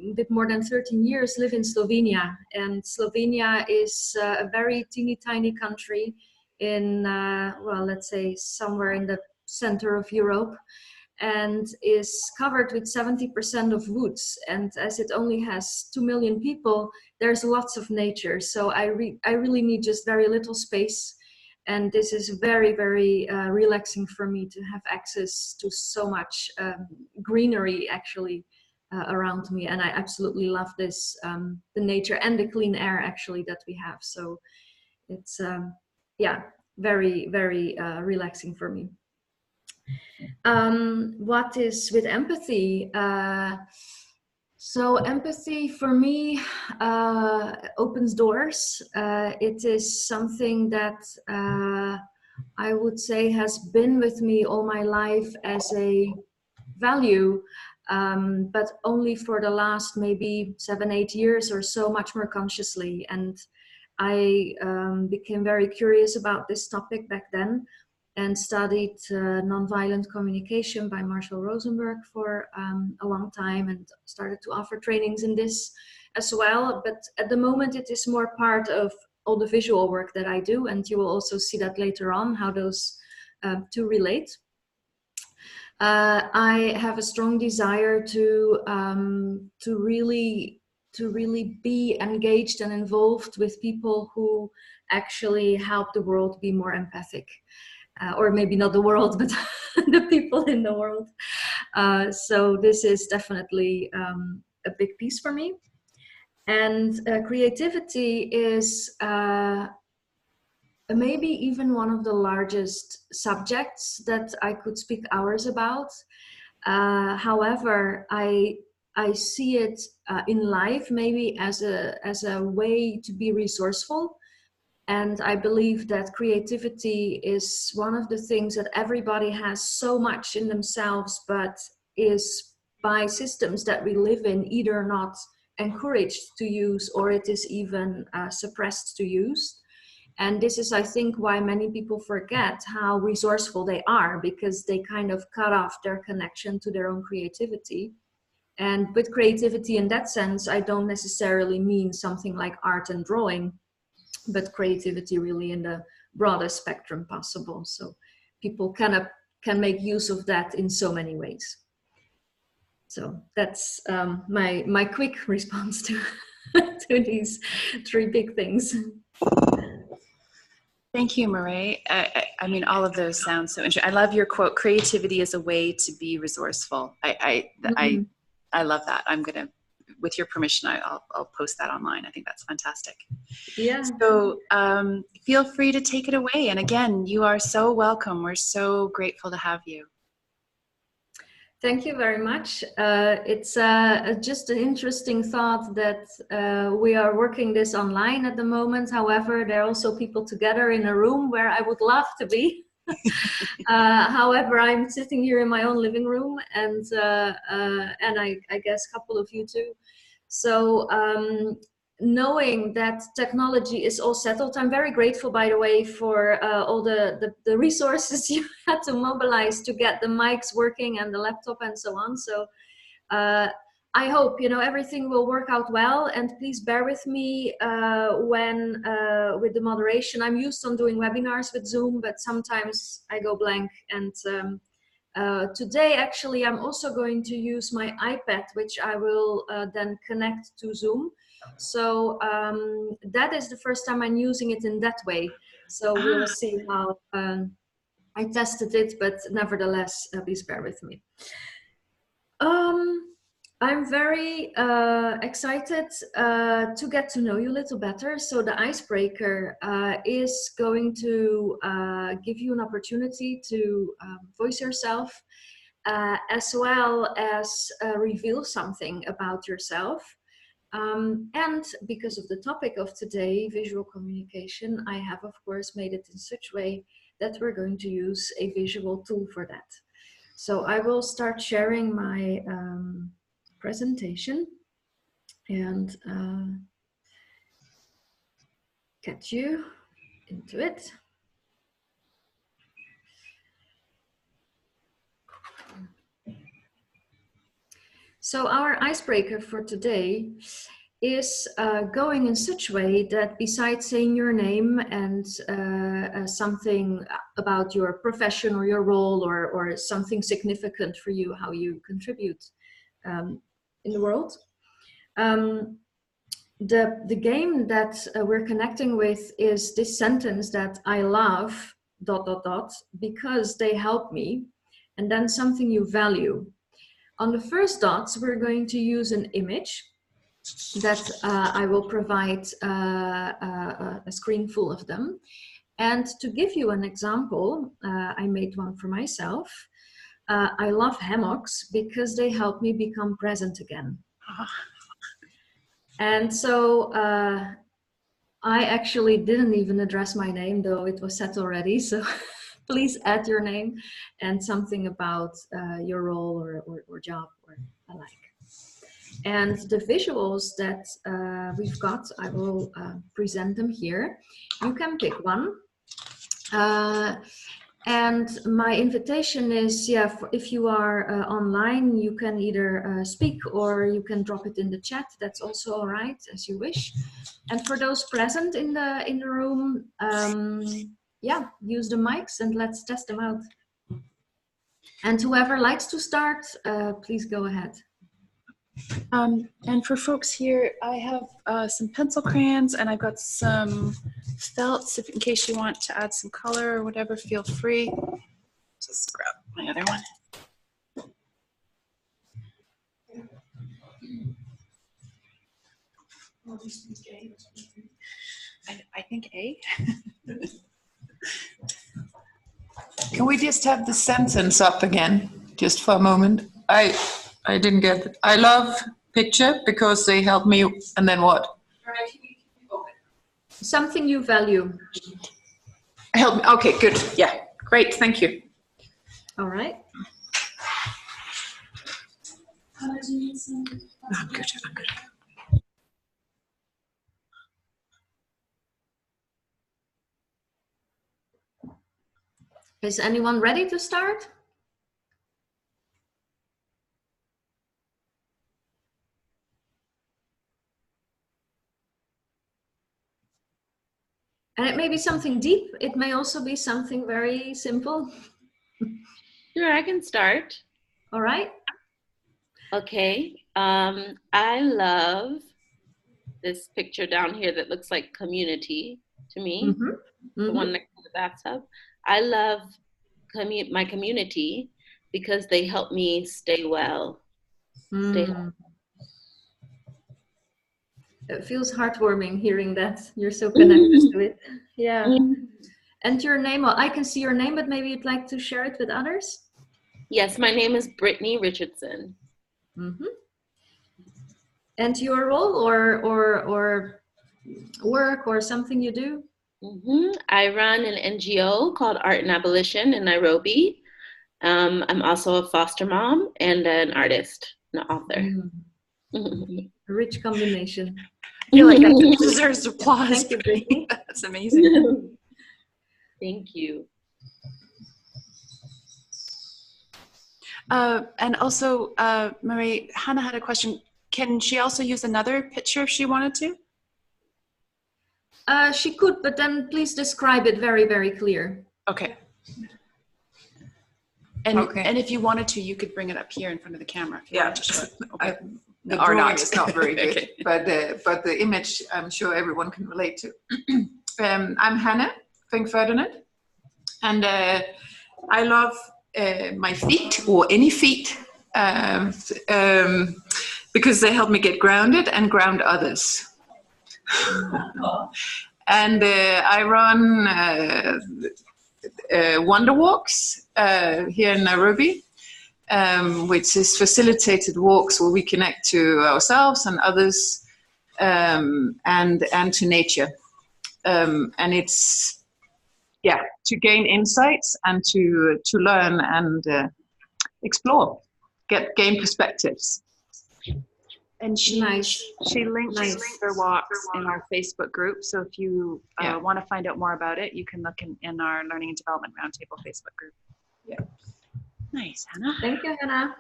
a bit more than 13 years, live in Slovenia. And Slovenia is a very teeny tiny country in, well, let's say somewhere in the center of Europe, and is covered with 70% of woods. And as it only has 2 million people, there's lots of nature. So I really need just very little space. And this is very, very relaxing for me to have access to so much greenery actually around me. And I absolutely love this, the nature and the clean air actually that we have. So it's, yeah, very, very relaxing for me. What is with empathy? So empathy for me opens doors. It is something that I would say has been with me all my life as a value, but only for the last maybe 7-8 years or so, much more consciously. And I became very curious about this topic back then, and studied nonviolent communication by Marshall Rosenberg for a long time, and started to offer trainings in this as well. But at the moment, it is more part of all the visual work that I do, and you will also see that later on, how those two relate. I have a strong desire to really be engaged and involved with people who actually help the world be more empathic. Or maybe not the world, but the people in the world. So this is definitely a big piece for me. And creativity is maybe even one of the largest subjects that I could speak hours about. However, I see it in life maybe as a way to be resourceful. And I believe that creativity is one of the things that everybody has so much in themselves, but is by systems that we live in either not encouraged to use, or it is even suppressed to use. And this is, I think, why many people forget how resourceful they are, because they kind of cut off their connection to their own creativity. And with creativity in that sense, I don't necessarily mean something like art and drawing, but creativity really in the broadest spectrum possible. So people can make use of that in so many ways. So that's my quick response to to these three big things. Thank you, Mireille. I mean, all of those sound so interesting. I love your quote, creativity is a way to be resourceful. I love that. I'm going to, with your permission, I'll post that online. I think that's fantastic. Yeah. So feel free to take it away. And again, you are so welcome. We're so grateful to have you. Thank you very much. It's just an interesting thought that we are working this online at the moment. However, there are also people together in a room where I would love to be. However, I'm sitting here in my own living room, and I guess a couple of you too. So knowing that technology is all settled, I'm very grateful, by the way, for all the resources you had to mobilize to get the mics working and the laptop and so on. So I hope, everything will work out well, and please bear with me when with the moderation. I'm used on doing webinars with Zoom, but sometimes I go blank. And today, actually, I'm also going to use my iPad, which I will then connect to Zoom. So that is the first time I'm using it in that way. So we'll see how I tested it, but nevertheless, please bear with me. I'm very excited to get to know you a little better. So the icebreaker is going to give you an opportunity to voice yourself, as well as reveal something about yourself. And because of the topic of today, visual communication, I have, of course, made it in such a way that we're going to use a visual tool for that. So I will start sharing my presentation and get you into it. So our icebreaker for today is going in such a way that besides saying your name and something about your profession or your role or something significant for you, how you contribute in the world, the game that we're connecting with is this sentence that I love ... because they help me, and then something you value. On the first dots, we're going to use an image that I will provide a screen full of them. And to give you an example, I made one for myself. I love hammocks because they help me become present again. And so I actually didn't even address my name, though it was set already. So please add your name and something about your role or job or alike. And the visuals that we've got, I will present them here. You can pick one. And my invitation is, yeah, if you are online, you can either speak or you can drop it in the chat. That's also all right, as you wish. And for those present in the room, yeah, use the mics and let's test them out. And whoever likes to start, please go ahead. And for folks here, I have some pencil crayons and I've got some felts. If in case you want to add some color or whatever, feel free. Just grab my other one. I think A. Can we just have the sentence up again, just for a moment? I didn't get it. I love picture because they help me, and then what? Something you value. Help me. Okay, good. Yeah, great. Thank you. All right. I'm good. I'm good. Is anyone ready to start? And it may be something deep. It may also be something very simple. Sure, I can start. All right. Okay. I love this picture down here that looks like community to me. Mm-hmm. Mm-hmm. The one next to the bathtub. I love my community because they help me stay well. It feels heartwarming hearing that. You're so connected to it. Yeah. Mm-hmm. And your name, well, I can see your name, but maybe you'd like to share it with others? Yes, my name is Brittany Richardson. Mm-hmm. And your role or work or something you do? Mm-hmm. I run an NGO called Art and Abolition in Nairobi. I'm also a foster mom and an artist, an author. A rich combination. I feel like that deserves applause. Thank you, Brittany. That's amazing. Thank you. And also, Mireille, Hannah had a question. Can she also use another picture if she wanted to? She could, but then please describe it very, very clear. Okay. And if you wanted to, you could bring it up here in front of the camera. If you wanted to show it. Okay. The drawing is not very good, okay. but the image I'm sure everyone can relate to. I'm Hannah van Ferdinand, and I love my feet, or any feet, because they help me get grounded and ground others. And I run Wonder Walks here in Nairobi, which is facilitated walks where we connect to ourselves and others, and to nature. And it's, yeah, to gain insights and to learn and explore, gain perspectives. And she links their walks in our Facebook group. So if you want to find out more about it, you can look in our Learning and Development Roundtable Facebook group. Yeah. Nice, Hannah. Thank you, Hannah.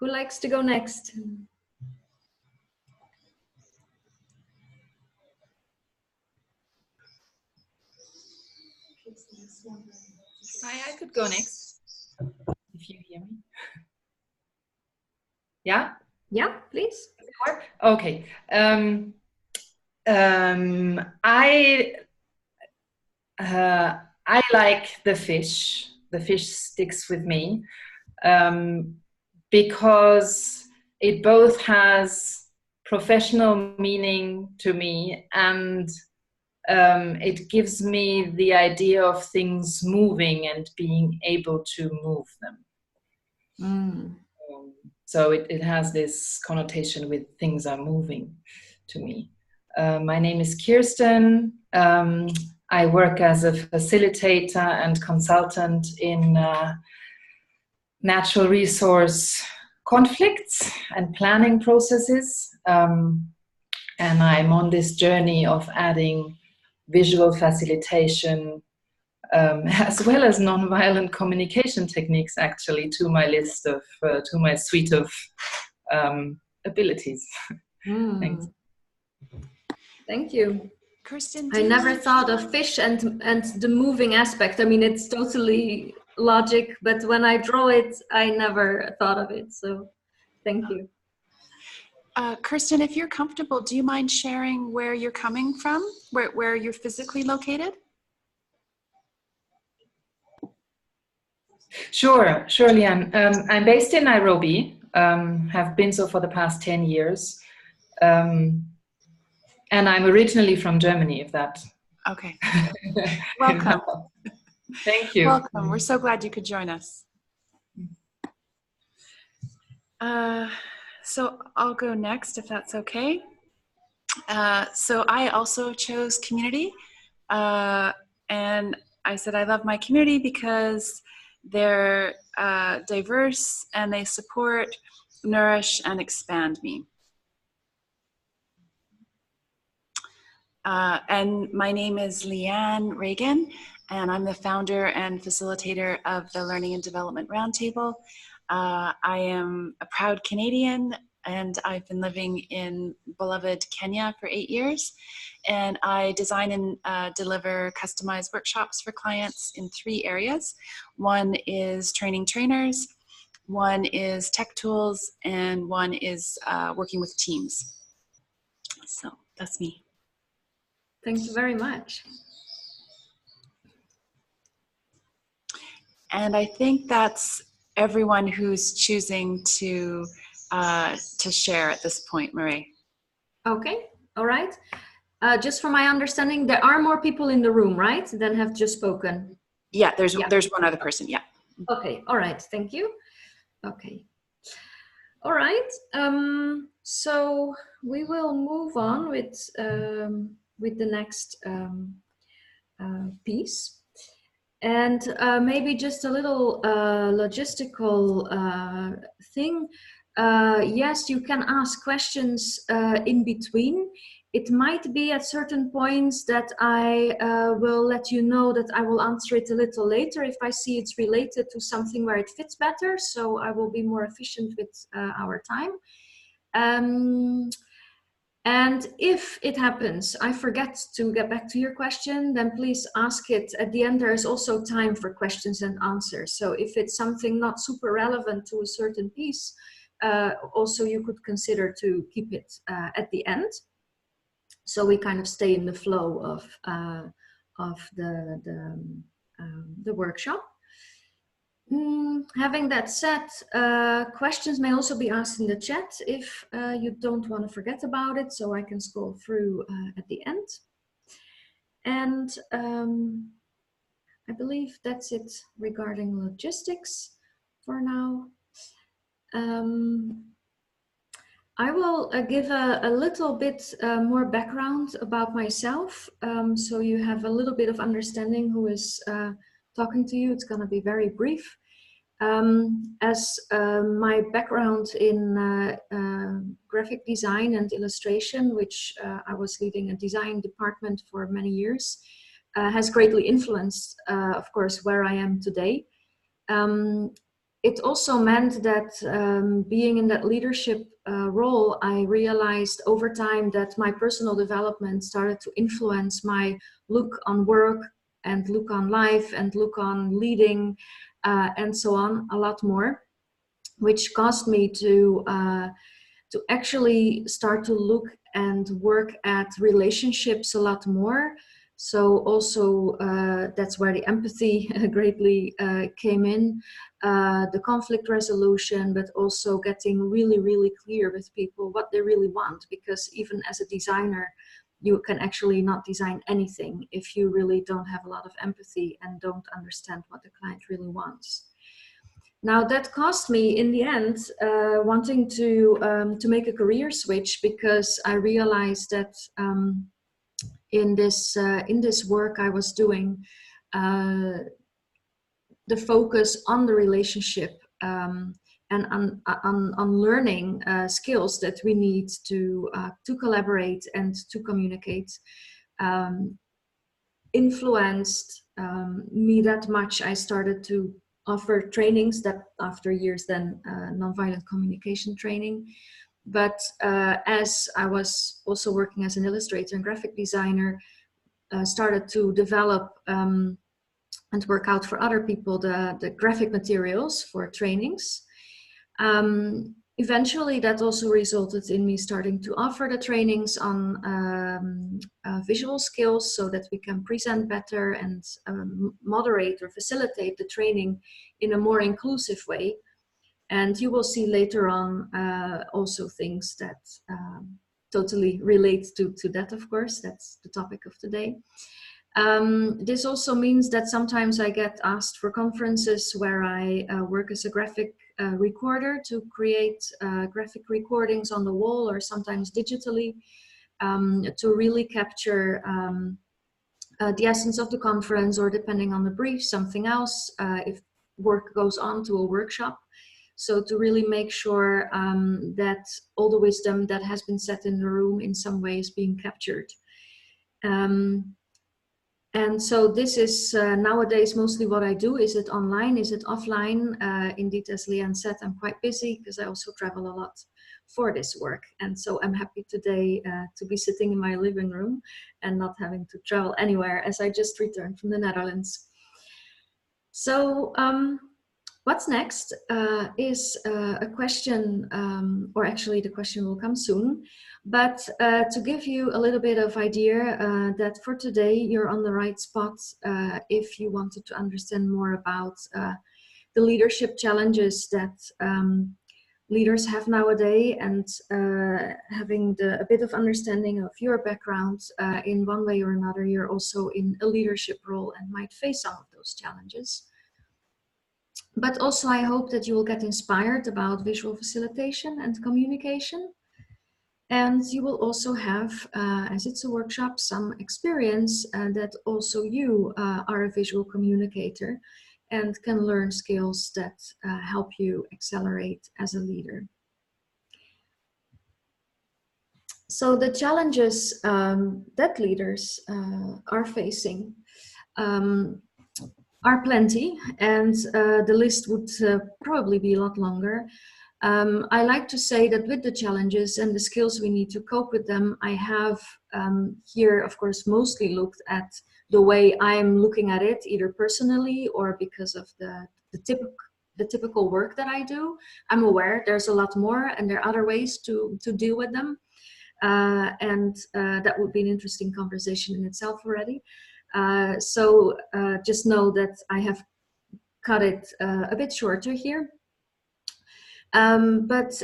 Who likes to go next? I could go next, if you hear me. Yeah? Yeah, please. Okay. I like the fish. The fish sticks with me because it both has professional meaning to me, and it gives me the idea of things moving and being able to move them. So it has this connotation with things are moving to me. My name is Kirsten. I work as a facilitator and consultant in natural resource conflicts and planning processes. And I'm on this journey of adding visual facilitation as well as nonviolent communication techniques, actually, to my list of, to my suite of abilities. Thanks. Thank you. Kirsten, I never thought of fish and the moving aspect. I mean, it's totally logic, but when I draw it, I never thought of it. So thank you. Kirsten, if you're comfortable, do you mind sharing where you're coming from, where you're physically located? Sure, Leanne. I'm based in Nairobi, have been so for the past 10 years. And I'm originally from Germany, if that. Okay. Welcome. Thank you. Welcome. We're so glad you could join us. So I'll go next, if that's okay. So I also chose community. And I said I love my community because they're diverse and they support, nourish, and expand me. And my name is Leanne Reagan, and I'm the founder and facilitator of the Learning and Development Roundtable. I am a proud Canadian, and I've been living in beloved Kenya for 8 years. And I design and deliver customized workshops for clients in 3 areas. One is training trainers, one is tech tools, and one is working with teams. So that's me. Thank you very much. And I think that's everyone who's choosing to share at this point, Mireille. Okay, all right. Just from my understanding, there are more people in the room, right, than have just spoken? Yeah, there's one other person, yeah. Okay, all right, thank you. Okay. All right, so we will move on with the next piece. And maybe just a little logistical thing. Yes, you can ask questions in between. It might be at certain points that I will let you know that I will answer it a little later if I see it's related to something where it fits better. So I will be more efficient with our time. And if it happens, I forget to get back to your question, then please ask it. At the end, there is also time for questions and answers. So if it's something not super relevant to a certain piece, also you could consider to keep it at the end. So we kind of stay in the flow of the workshop. Having that said, questions may also be asked in the chat if you don't want to forget about it, so I can scroll through at the end. And I believe that's it regarding logistics for now. I will give a little bit more background about myself, so you have a little bit of understanding who is talking to you. It's going to be very brief. As my background in graphic design and illustration, which I was leading a design department for many years, has greatly influenced, of course, where I am today. it also meant that being in that leadership role, I realized over time that my personal development started to influence my look on work and look on life and look on leading and so on a lot more, which caused me to actually start to look and work at relationships a lot more. So also that's where the empathy greatly came in, the conflict resolution, but also getting really, really clear with people what they really want. Because even as a designer, you can actually not design anything if you really don't have a lot of empathy and don't understand what the client really wants. Now that cost me in the end wanting to make a career switch, because I realized that in this work I was doing, the focus on the relationship and on learning skills that we need to collaborate and to communicate influenced me that much. I started to offer trainings that after years then nonviolent communication training. But as I was also working as an illustrator and graphic designer, started to develop and work out for other people the graphic materials for trainings. Eventually that also resulted in me starting to offer the trainings on visual skills so that we can present better and moderate or facilitate the training in a more inclusive way. And you will see later on also things that totally relate to that, of course. That's the topic of today. This also means that sometimes I get asked for conferences where I work as a graphic recorder to create graphic recordings on the wall, or sometimes digitally, to really capture the essence of the conference, or depending on the brief, something else, if work goes on to a workshop. So to really make sure that all the wisdom that has been said in the room in some way is being captured. And so this is nowadays mostly what I do. Is it online? Is it offline? Indeed, as Leanne said, I'm quite busy because I also travel a lot for this work. And so I'm happy today to be sitting in my living room and not having to travel anywhere, as I just returned from the Netherlands. So what's next is a question, or actually the question will come soon, but to give you a little bit of idea that for today you're on the right spot if you wanted to understand more about the leadership challenges that leaders have nowadays, and having a bit of understanding of your background in one way or another, you're also in a leadership role and might face some of those challenges. But also I hope that you will get inspired about visual facilitation and communication. And you will also have, as it's a workshop, some experience that also you are a visual communicator and can learn skills that help you accelerate as a leader. So the challenges that leaders are facing are plenty, and the list would probably be a lot longer. I like to say that with the challenges and the skills we need to cope with them, I have here, of course, mostly looked at the way I'm looking at it, either personally or because of the typical work that I do. I'm aware there's a lot more and there are other ways to deal with them. And that would be an interesting conversation in itself already. So just know that I have cut it a bit shorter here. But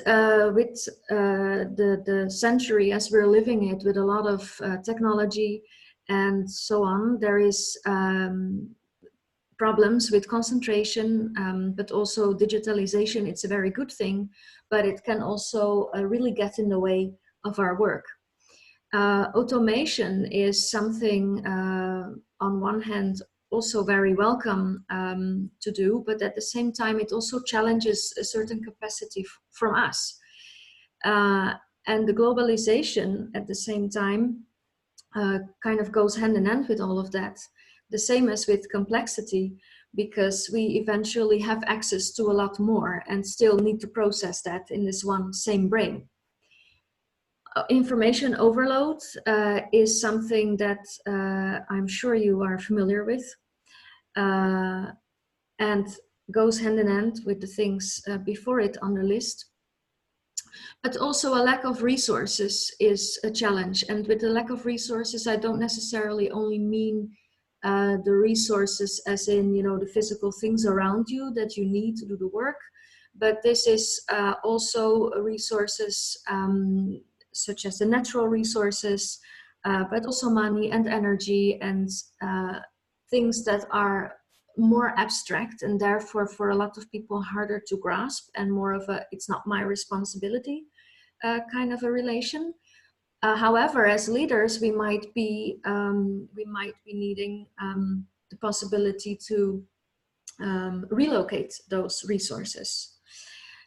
with the century as we're living it, with a lot of technology and so on, there is problems with concentration, but also digitalization. It's a very good thing, but it can also really get in the way of our work. Automation is something on one hand also very welcome to do, but at the same time it also challenges a certain capacity from us. And the globalization at the same time kind of goes hand in hand with all of that. The same as with complexity. because we eventually have access to a lot more and still need to process that in this one same brain. Information overload is something that I'm sure you are familiar with, and goes hand in hand with the things before it on the list. But also a lack of resources is a challenge. And with the lack of resources, I don't necessarily only mean the resources as in, you know, the physical things around you that you need to do the work. But this is also resources such as the natural resources, but also money and energy and things that are more abstract and therefore for a lot of people harder to grasp and more of a it's not my responsibility kind of a relation. However, as leaders, we might be needing the possibility to relocate those resources.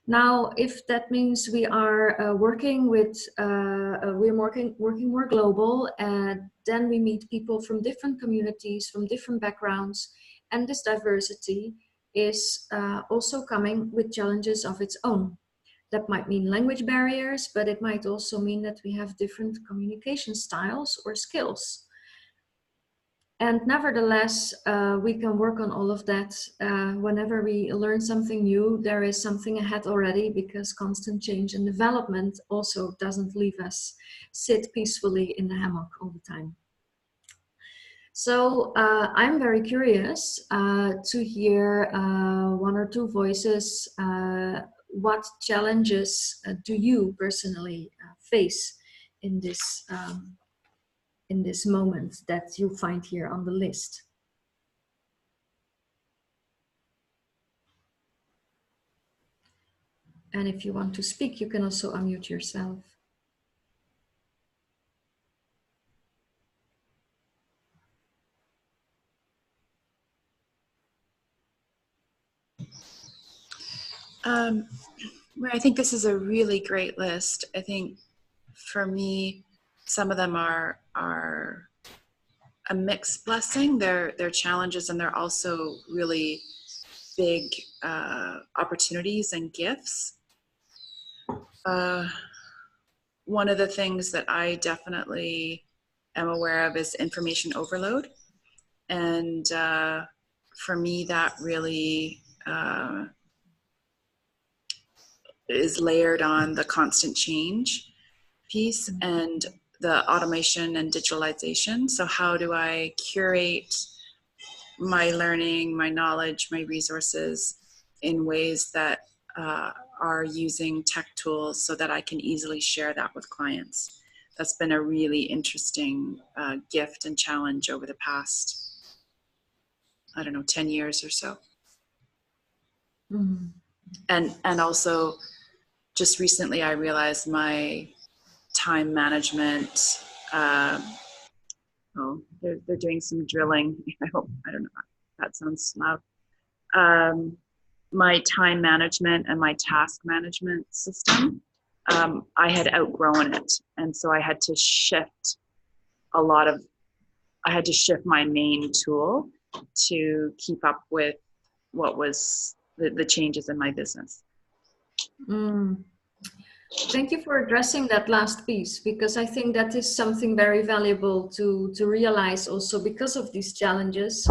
Now, if that means we are working with, we're working more global, then we meet people from different communities, from different backgrounds, and this diversity is also coming with challenges of its own. That might mean language barriers, but it might also mean that we have different communication styles or skills. And nevertheless, we can work on all of that. Whenever we learn something new, there is something ahead already, because constant change and development also doesn't leave us sit peacefully in the hammock all the time. So I'm very curious to hear one or two voices. What challenges do you personally face in this moment that you find here on the list? And if you want to speak, you can also unmute yourself. Well, I think this is a really great list. I think for me, some of them are a mixed blessing. They're challenges, and they're also really big opportunities and gifts. One of the things that I definitely am aware of is information overload. And for me, that really is layered on the constant change piece and the automation and digitalization. So how do I curate my learning, my knowledge, my resources in ways that are using tech tools so that I can easily share that with clients? That's been a really interesting gift and challenge over the past, I don't know, 10 years or so. Mm-hmm. And also just recently I realized my time management, they're doing some drilling. I don't know, that sounds loud. My time management and my task management system, I had outgrown it. And so I had to shift my main tool to keep up with what was the changes in my business. Mm. Thank you for addressing that last piece, because I think that is something very valuable to realize also because of these challenges.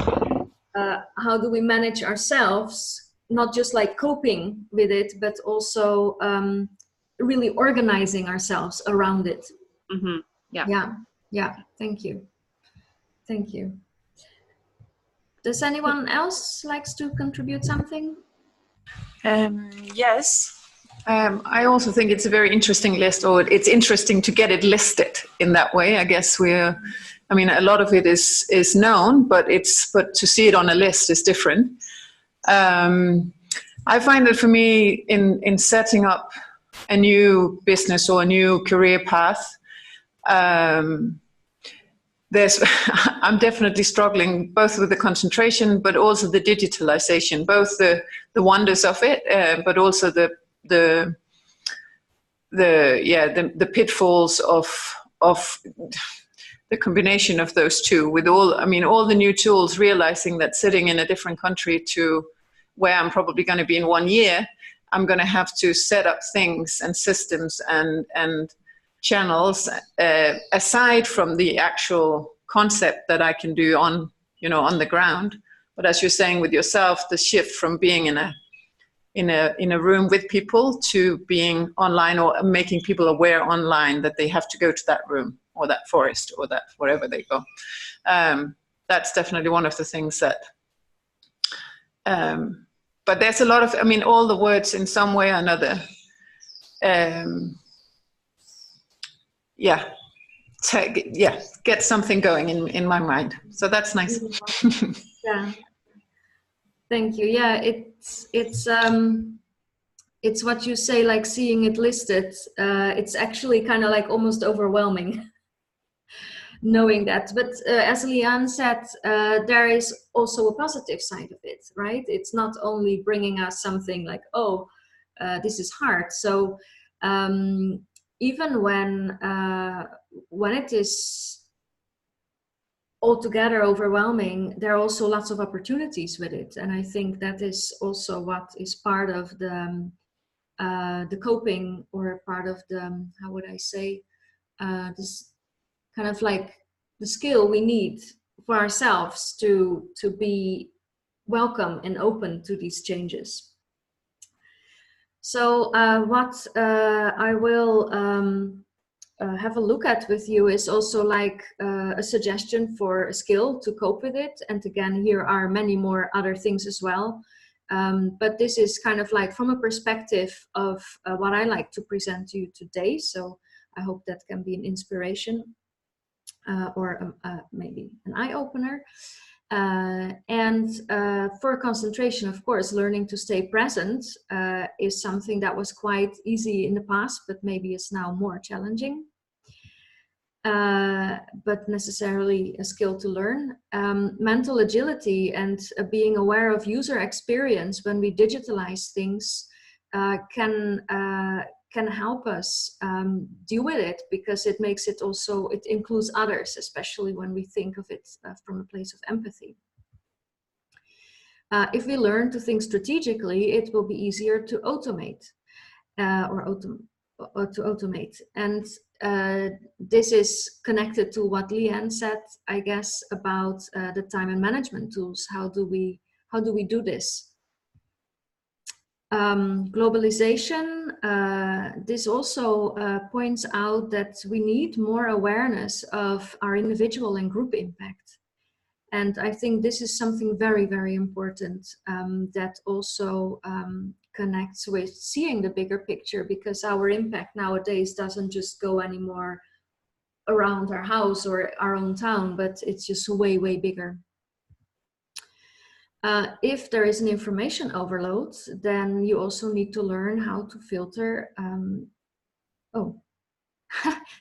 How do we manage ourselves, not just like coping with it, but also really organizing ourselves around it. Mm-hmm. Yeah. Thank you. Does anyone else likes to contribute something? Yes. I also think it's a very interesting list, or it's interesting to get it listed in that way. I guess a lot of it is known, but to see it on a list is different. I find that for me in setting up a new business or a new career path, I'm definitely struggling both with the concentration, but also the digitalization, both the wonders of it, but also the pitfalls of the combination of those two with all the new tools, realizing that sitting in a different country to where I'm probably going to be in 1 year, I'm going to have to set up things and systems and channels aside from the actual concept that I can do on the ground. But as you're saying with yourself, the shift from being in a room with people to being online, or making people aware online that they have to go to that room or that forest or that wherever they go. That's definitely one of the things that, but there's a lot of, all the words in some way or another, get something going in my mind. So that's nice. Yeah. Thank you. Yeah, it's what you say, like seeing it listed. It's actually kind of like almost overwhelming knowing that. But as Liane said, there is also a positive side of it, right? It's not only bringing us something like, oh, this is hard. So even when it is altogether overwhelming, there are also lots of opportunities with it, and I think that is also what is part of the coping, or part of the, how would I say, this kind of like the skill we need for ourselves to be welcome and open to these changes. So what I will have a look at with you is also like a suggestion for a skill to cope with it. And again, here are many more other things as well. But this is kind of like from a perspective of what I like to present to you today. So I hope that can be an inspiration or maybe an eye-opener. And for concentration, of course, learning to stay present is something that was quite easy in the past, but maybe is now more challenging. But necessarily a skill to learn. Mental agility and being aware of user experience when we digitalize things can help us deal with it, because it makes it also, it includes others, especially when we think of it from a place of empathy. If we learn to think strategically, it will be easier to automate to automate. And this is connected to what Liane said, I guess, about the time and management tools. How do we do this? Globalization, this also points out that we need more awareness of our individual and group impact. And I think this is something very, very important that also connects with seeing the bigger picture, because our impact nowadays doesn't just go anymore around our house or our own town, but it's just way, way bigger. If there is an information overload, then you also need to learn how to filter. Oh,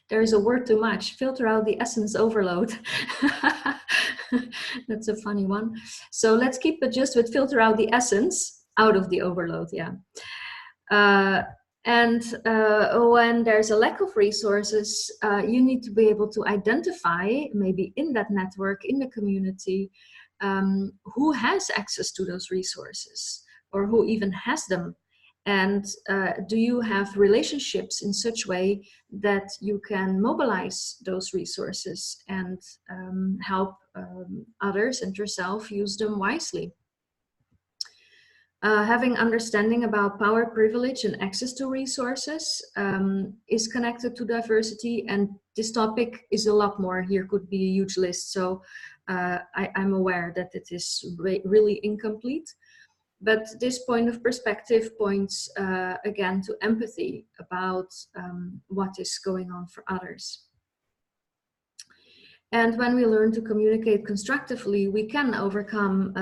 there is a word too much. Filter out the essence overload. That's a funny one. So let's keep it just with filter out the essence out of the overload. Yeah. And when there's a lack of resources, you need to be able to identify, maybe in that network, in the community, who has access to those resources, or who even has them. And do you have relationships in such a way that you can mobilize those resources and help others and yourself use them wisely? Having understanding about power, privilege, and access to resources is connected to diversity, and this topic is a lot more. Here could be a huge list, so I'm aware that it is really incomplete. But this point of perspective points again to empathy about what is going on for others. And when we learn to communicate constructively, we can overcome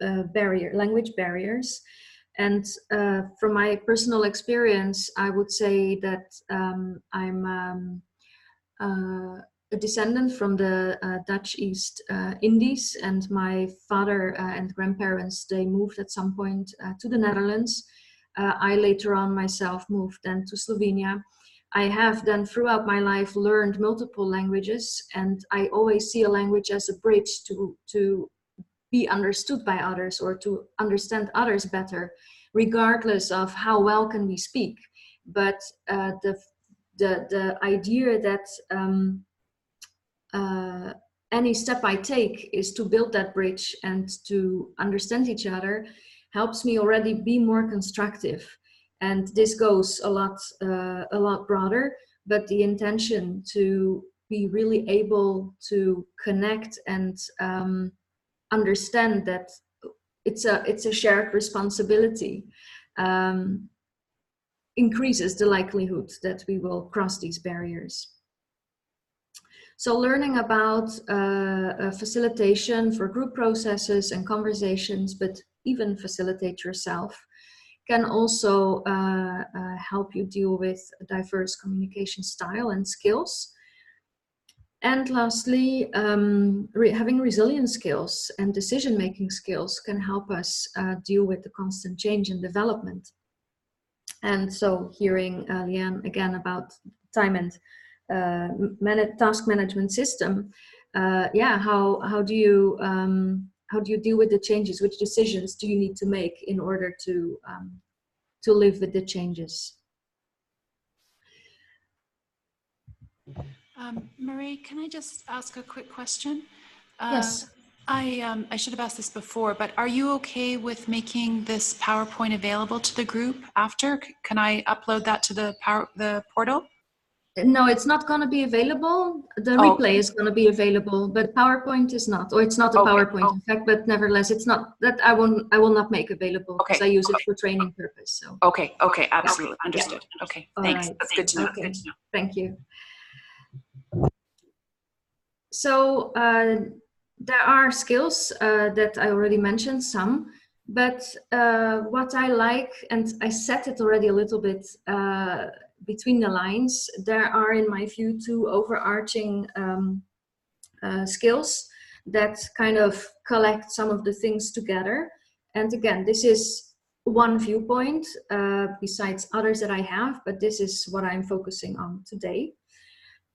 language barriers. And from my personal experience, I would say that I'm a descendant from the Dutch East Indies, and my father and grandparents, they moved at some point to the Netherlands. I later on myself moved then to Slovenia. I have then throughout my life learned multiple languages, and I always see a language as a bridge to be understood by others or to understand others better, regardless of how well can we speak. But the idea that any step I take is to build that bridge and to understand each other helps me already be more constructive. And this goes a lot broader, but the intention to be really able to connect and understand that it's a shared responsibility increases the likelihood that we will cross these barriers. So learning about facilitation for group processes and conversations, but even facilitate yourself, can also help you deal with diverse communication style and skills. And lastly, having resilience skills and decision-making skills can help us deal with the constant change and development. And so hearing Leanne again about time and task management system, how do you deal with the changes? Which decisions do you need to make in order to live with the changes? Mireille, can I just ask a quick question? Yes. I should have asked this before, but are you okay with making this PowerPoint available to the group after? Can I upload that to the portal? No, it's not going to be available. The replay is going to be available, but PowerPoint is not, or it's not a PowerPoint in fact, but nevertheless, it's not that I will not make available because I use it for training purpose. So. Okay, absolutely, understood. Yeah. Okay, thanks. Right. That's good to know. Okay. Good to know. Thank you. So there are skills that I already mentioned some, but what I like, and I said it already a little bit between the lines, there are in my view two overarching skills that kind of collect some of the things together. And again, this is one viewpoint besides others that I have, but this is what I'm focusing on today.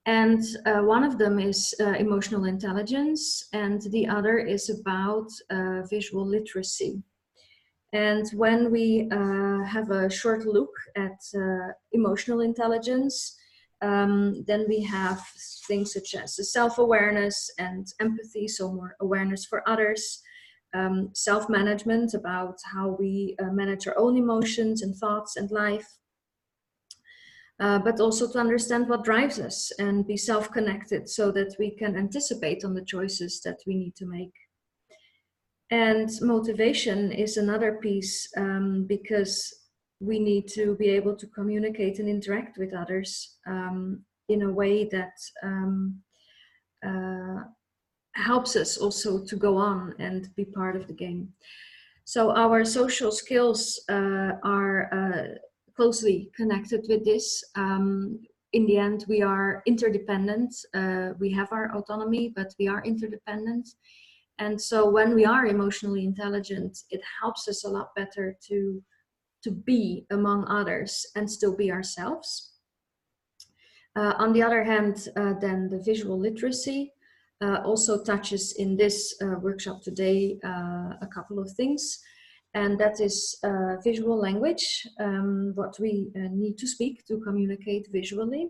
And one of them is emotional intelligence, and the other is about visual literacy. And when we have a short look at emotional intelligence, then we have things such as self-awareness and empathy, so more awareness for others, self-management about how we manage our own emotions and thoughts and life, but also to understand what drives us and be self-connected so that we can anticipate on the choices that we need to make. And motivation is another piece because we need to be able to communicate and interact with others in a way that helps us also to go on and be part of the game. So our social skills are closely connected with this. In the end, we are interdependent. We have our autonomy, but we are interdependent. And so when we are emotionally intelligent, it helps us a lot better to be among others and still be ourselves. On the other hand, then the visual literacy also touches in this workshop today a couple of things. And that is visual language, what we need to speak to communicate visually.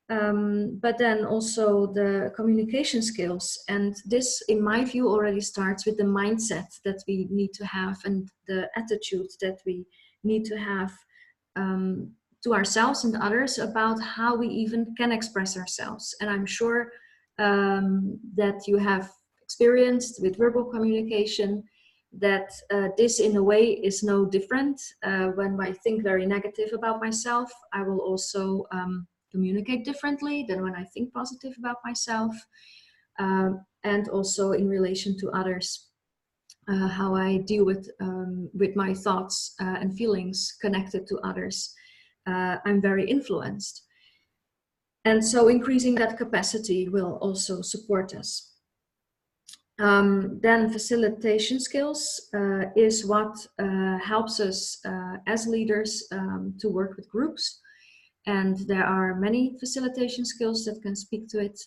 But then also the communication skills. And this, in my view, already starts with the mindset that we need to have and the attitude that we need to have to ourselves and others about how we even can express ourselves. And I'm sure that you have experienced with verbal communication that this in a way is no different. When I think very negative about myself, I will also communicate differently than when I think positive about myself, and also in relation to others, how I deal with my thoughts and feelings connected to others. I'm very influenced. And so increasing that capacity will also support us. Then facilitation skills is what helps us as leaders to work with groups and there are many facilitation skills that can speak to it.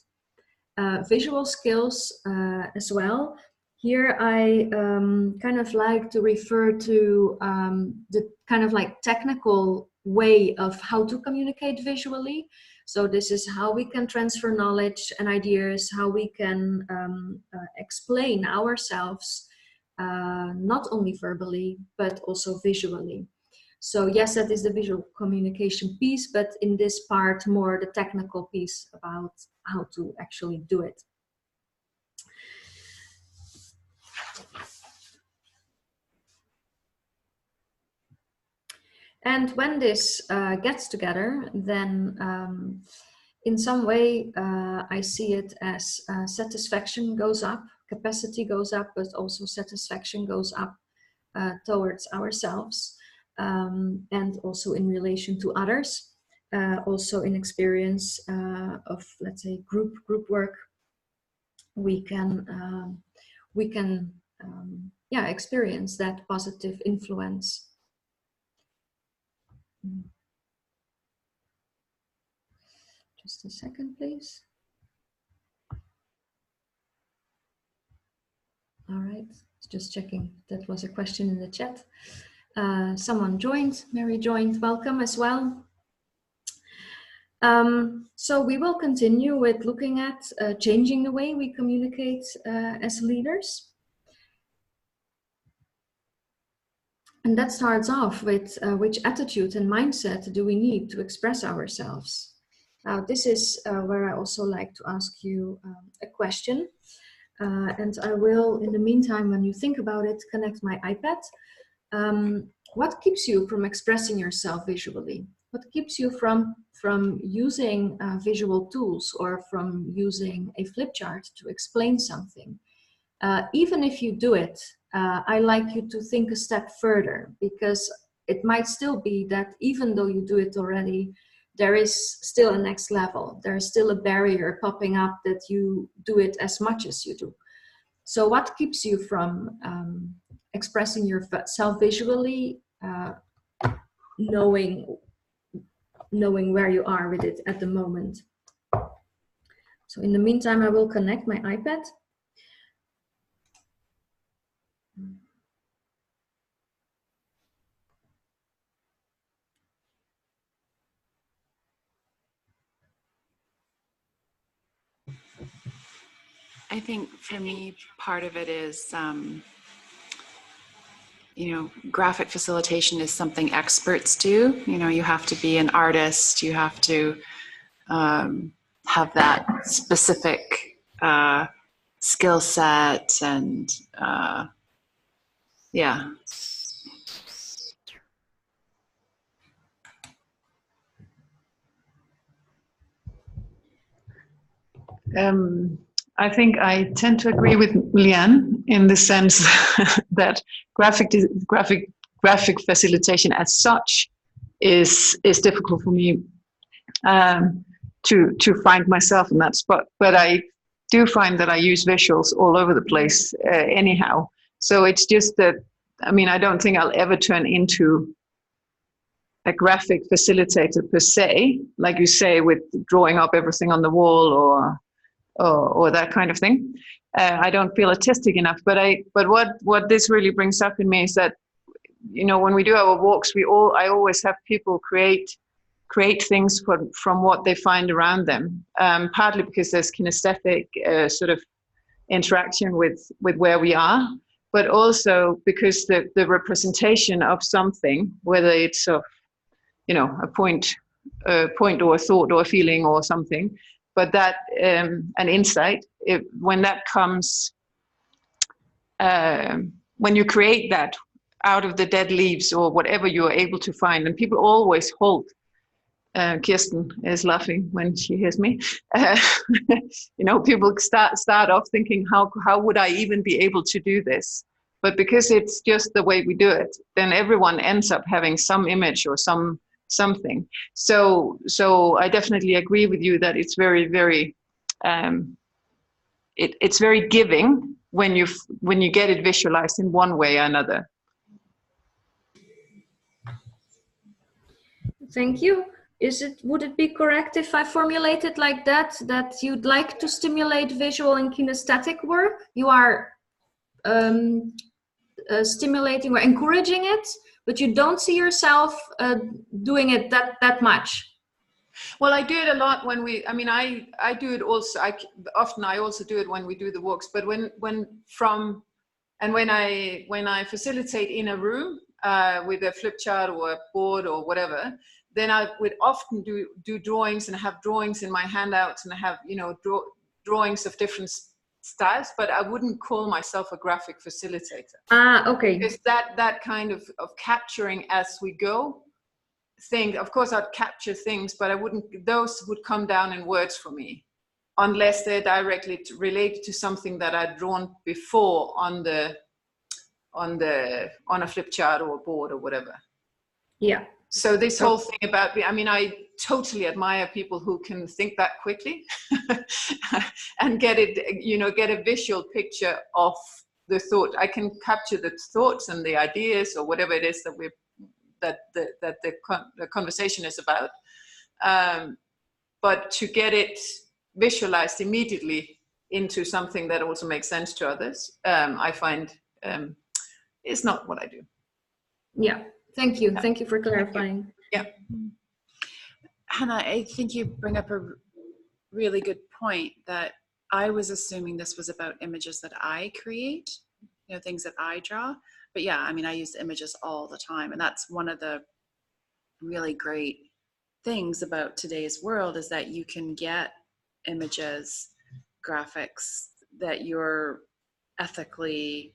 Visual skills as well. Here I kind of like to refer to the kind of like technical way of how to communicate visually. So this is how we can transfer knowledge and ideas, how we can explain ourselves, not only verbally, but also visually. So yes, that is the visual communication piece, but in this part, more the technical piece about how to actually do it. And when this gets together, then in some way I see it as satisfaction goes up, capacity goes up, but also satisfaction goes up towards ourselves, and also in relation to others, also in experience of, let's say, group work. We can yeah, experience that positive influence. Just a second, please. All right, just checking. That was a question in the chat. Someone joined, Mary joined, welcome as well. So we will continue with looking at changing the way we communicate as leaders. And that starts off with which attitude and mindset do we need to express ourselves? Now, this is where I also like to ask you a question. And I will, in the meantime, when you think about it, connect my iPad. What keeps you from expressing yourself visually? What keeps you from using visual tools or from using a flip chart to explain something? Even if you do it, I like you to think a step further, because it might still be that even though you do it already, there is still a next level. There is still a barrier popping up that you do it as much as you do. So what keeps you from expressing yourself visually, knowing where you are with it at the moment? So in the meantime, I will connect my iPad. I think for me, part of it is, you know, graphic facilitation is something experts do. You know, you have to be an artist, you have to have that specific skill set, and yeah. I think I tend to agree with Leanne in the sense that graphic facilitation as such is difficult for me to find myself in that spot. But I do find that I use visuals all over the place anyhow. So it's just that, I mean, I don't think I'll ever turn into a graphic facilitator per se, like you say, with drawing up everything on the wall or that kind of thing. I don't feel artistic enough, but what this really brings up in me is that, you know, when we do our walks, I always have people create things from what they find around them, partly because there's kinesthetic sort of interaction with where we are, but also because the representation of something, whether it's of, you know, a point or a thought or a feeling or something, but that an insight, when that comes, when you create that out of the dead leaves or whatever you're able to find, and people always halt. Kirsten is laughing when she hears me. You know, people start off thinking, how would I even be able to do this? But because it's just the way we do it, then everyone ends up having some image or something. So I definitely agree with you that it's very, very, it's very giving when you get it visualized in one way or another. Thank you. would it be correct if I formulate it like that, that you'd like to stimulate visual and kinesthetic work? You are stimulating or encouraging it, but you don't see yourself doing it that much. Well, I do it a lot when I do it also. Often I also do it when we do the walks, but when I facilitate in a room with a flip chart or a board or whatever, then I would often do drawings, and I have drawings in my handouts, and I have, drawings of different styles, but I wouldn't call myself a graphic facilitator. Okay. Because that kind of capturing as we go thing, of course I'd capture things, but those would come down in words for me, unless they're directly related to something that I'd drawn before on a flip chart or a board or whatever. Yeah. So this whole thing about, I totally admire people who can think that quickly and get a visual picture of the thought. I can capture the thoughts and the ideas or whatever it is that the conversation is about. But to get it visualized immediately into something that also makes sense to others, I find is not what I do. Yeah. Thank you. Thank you for clarifying. Yeah. Hannah, I think you bring up a really good point, that I was assuming this was about images that I create, things that I draw. But yeah, I use images all the time. And that's one of the really great things about today's world, is that you can get images, graphics that you're ethically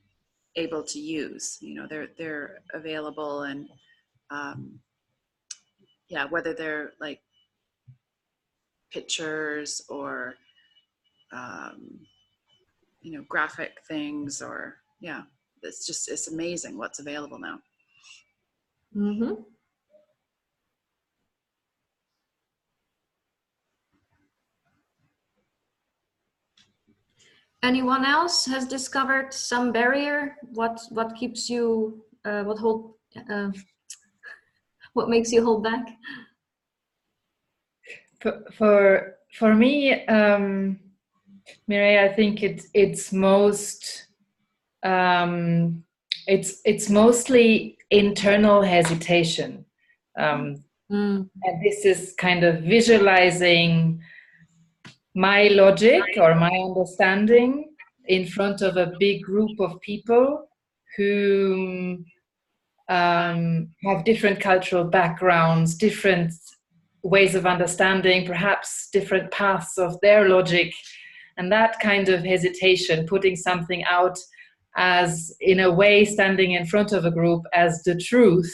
able to use. They're available, and whether they're like pictures or graphic things, or it's amazing what's available now. Mm-hmm. Anyone else has discovered some barrier? What keeps you? What makes you hold back? For me, Mireille, I think it's mostly internal hesitation, and this is kind of visualizing my logic or my understanding in front of a big group of people who have different cultural backgrounds, different ways of understanding, perhaps different paths of their logic, and that kind of hesitation, putting something out as, in a way, standing in front of a group as the truth,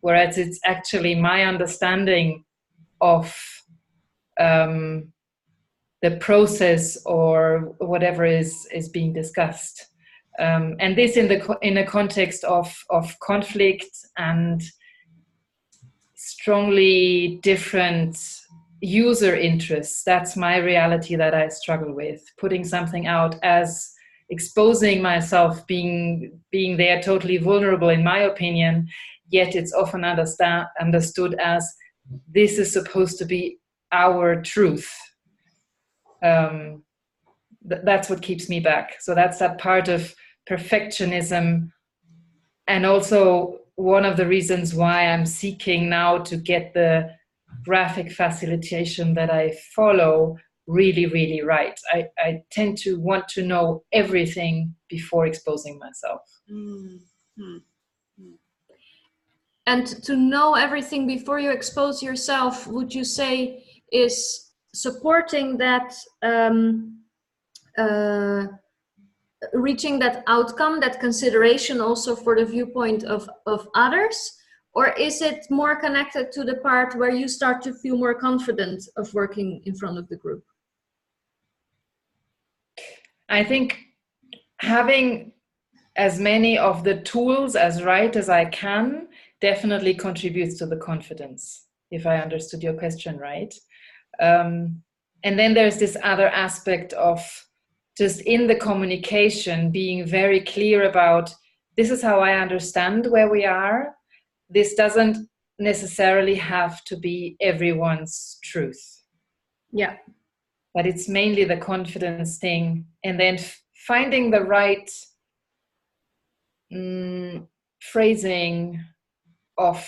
whereas it's actually my understanding of the process or whatever is being discussed, and this in a context of conflict and strongly different user interests. That's my reality that I struggle with, putting something out as exposing myself, being there totally vulnerable in my opinion, yet it's often understood as this is supposed to be our truth. That's what keeps me back. So that's that part of perfectionism, and also one of the reasons why I'm seeking now to get the graphic facilitation that I follow really, really right. I tend to want to know everything before exposing myself. Mm-hmm. And to know everything before you expose yourself, would you say, is supporting that, reaching that outcome, that consideration also for the viewpoint of others? Or is it more connected to the part where you start to feel more confident of working in front of the group? I think having as many of the tools as right as I can definitely contributes to the confidence, if I understood your question right. And then there's this other aspect of just in the communication being very clear about, this is how I understand where we are. This doesn't necessarily have to be everyone's truth. Yeah. But it's mainly the confidence thing, and then finding the right phrasing of,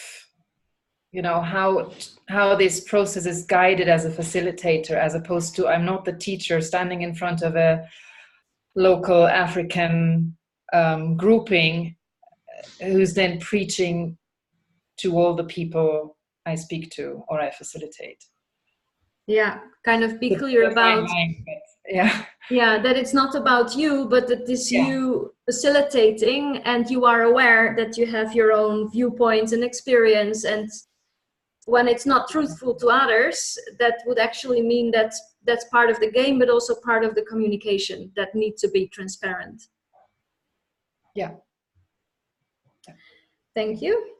you know, how this process is guided as a facilitator, as opposed to I'm not the teacher standing in front of a local African grouping who's then preaching to all the people I speak to or I facilitate. Yeah, kind of be clear about, yeah, that it's not about you, but that it's you facilitating, and you are aware that you have your own viewpoints and experience, and when it's not truthful to others, that would actually mean that that's part of the game, but also part of the communication that needs to be transparent. Yeah. Thank you.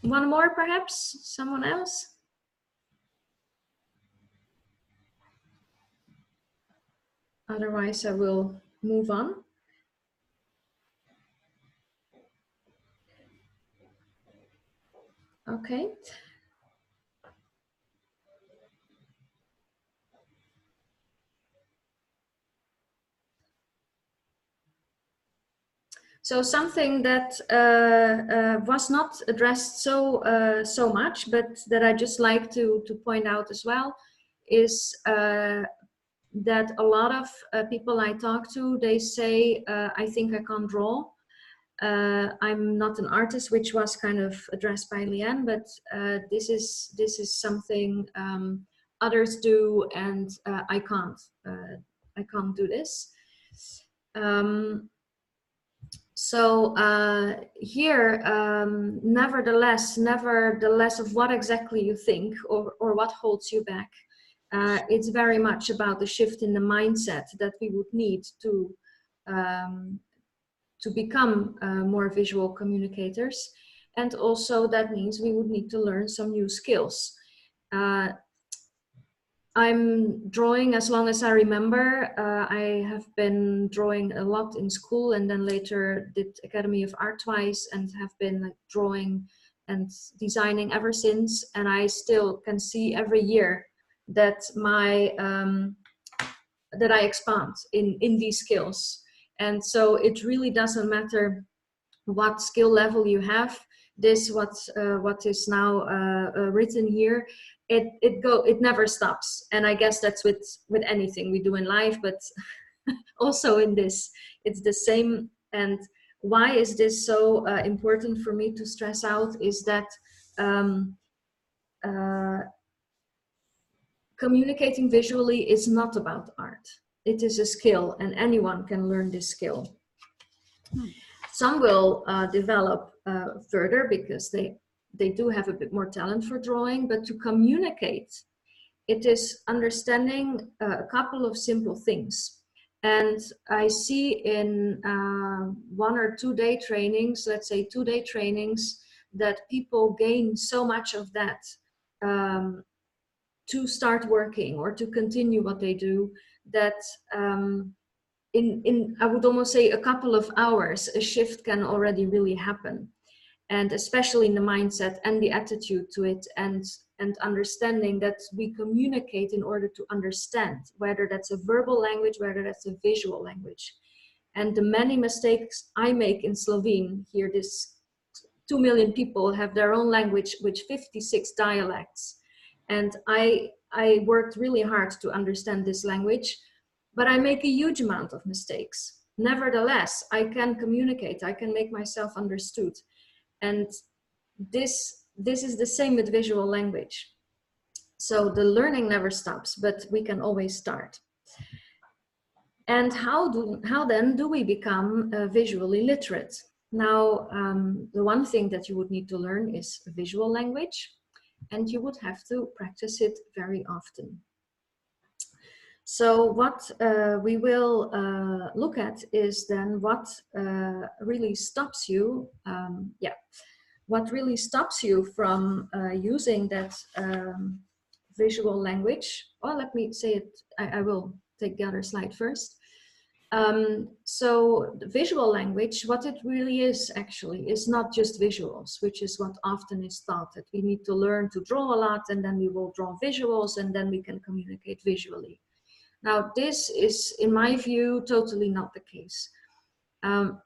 One more, perhaps? Someone else? Otherwise, I will move on. Okay. So something that was not addressed so much, but that I just like to point out as well, is that a lot of people I talk to, they say, I think I can't draw. I'm not an artist, which was kind of addressed by Leanne, but this is something others do, and I can't do this. So here, nevertheless of what exactly you think or what holds you back, it's very much about the shift in the mindset that we would need to become more visual communicators. And also that means we would need to learn some new skills. I'm drawing as long as I remember. I have been drawing a lot in school, and then later did Academy of Art twice, and have been drawing and designing ever since. And I still can see every year that that I expand in these skills. And so it really doesn't matter what skill level you have. This what is now written here, it never stops. And I guess that's with anything we do in life, but also in this, it's the same. And why is this so important for me to stress out is that communicating visually is not about art. It is a skill, and anyone can learn this skill. Some will develop further because they do have a bit more talent for drawing, but to communicate, it is understanding a couple of simple things. And I see in 1 or 2 day trainings, let's say 2 day trainings, that people gain so much of that to start working or to continue what they do, that in I would almost say a couple of hours, a shift can already really happen. And especially in the mindset and the attitude to it, and understanding that we communicate in order to understand, whether that's a verbal language, whether that's a visual language. And the many mistakes I make in Slovene, here this 2 million people have their own language with 56 dialects. And I worked really hard to understand this language, but I make a huge amount of mistakes. Nevertheless, I can communicate, I can make myself understood. And this is the same with visual language. So the learning never stops, but we can always start. And how then do we become visually literate? Now, the one thing that you would need to learn is visual language, and you would have to practice it very often. So what we will look at is then what really stops you, what really stops you from using that visual language. Well, let me say it, I will take the other slide first. So the visual language, what it really is actually, is not just visuals, which is what often is thought, that we need to learn to draw a lot and then we will draw visuals and then we can communicate visually. Now, this is, in my view, totally not the case.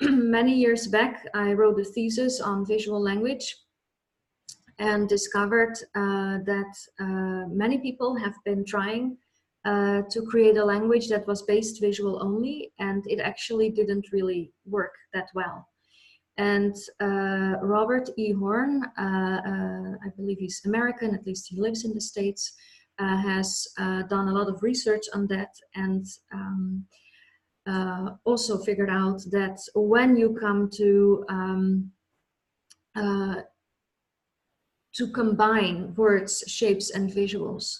Many years back, I wrote a thesis on visual language and discovered that many people have been trying to create a language that was based visual only, and it actually didn't really work that well. And Robert E. Horn, I believe he's American, at least he lives in the States, has done a lot of research on that, and also figured out that when you come to combine words, shapes, and visuals,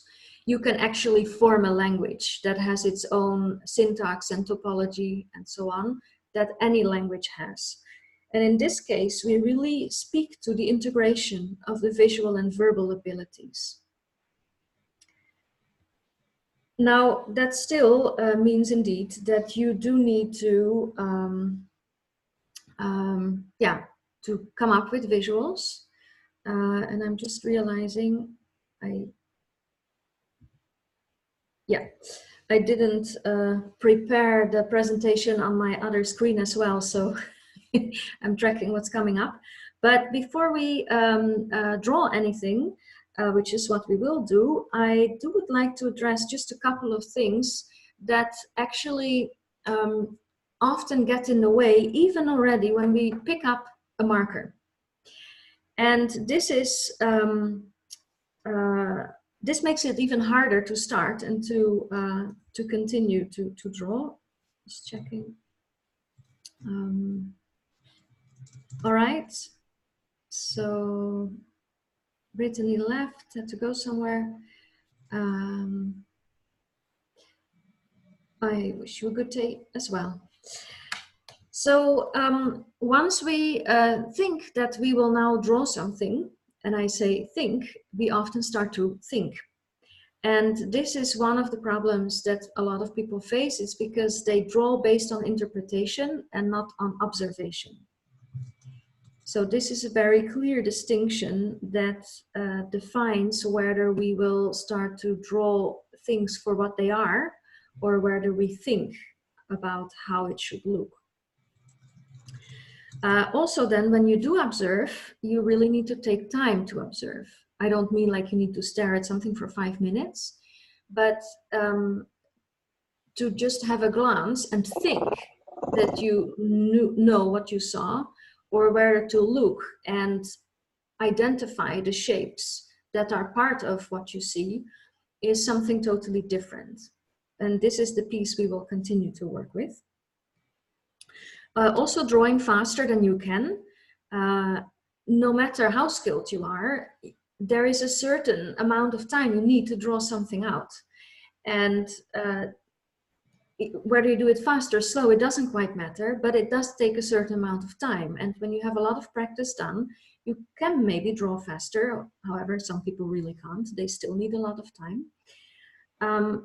you can actually form a language that has its own syntax and topology and so on, that any language has. And in this case, we really speak to the integration of the visual and verbal abilities. Now, that still means indeed that you do need to, to come up with visuals. And I'm just realizing I didn't prepare the presentation on my other screen as well, so I'm tracking what's coming up. But before we draw anything, which is what we will do, I would like to address just a couple of things that actually often get in the way, even already when we pick up a marker. And this is this makes it even harder to start and to continue to draw. Just checking. All right. So Brittany left, had to go somewhere. I wish you a good day as well. So once we think that we will now draw something, and I say think, we often start to think. And this is one of the problems that a lot of people face, is because they draw based on interpretation and not on observation. So this is a very clear distinction that defines whether we will start to draw things for what they are, or whether we think about how it should look. Also then, when you do observe, you really need to take time to observe. I don't mean like you need to stare at something for 5 minutes, but to just have a glance and think that you know what you saw, or where to look and identify the shapes that are part of what you see, is something totally different. And this is the piece we will continue to work with. Also, drawing faster than you can, no matter how skilled you are, there is a certain amount of time you need to draw something out. And whether you do it fast or slow, it doesn't quite matter, but it does take a certain amount of time. And when you have a lot of practice done, you can maybe draw faster. However, some people really can't. They still need a lot of time.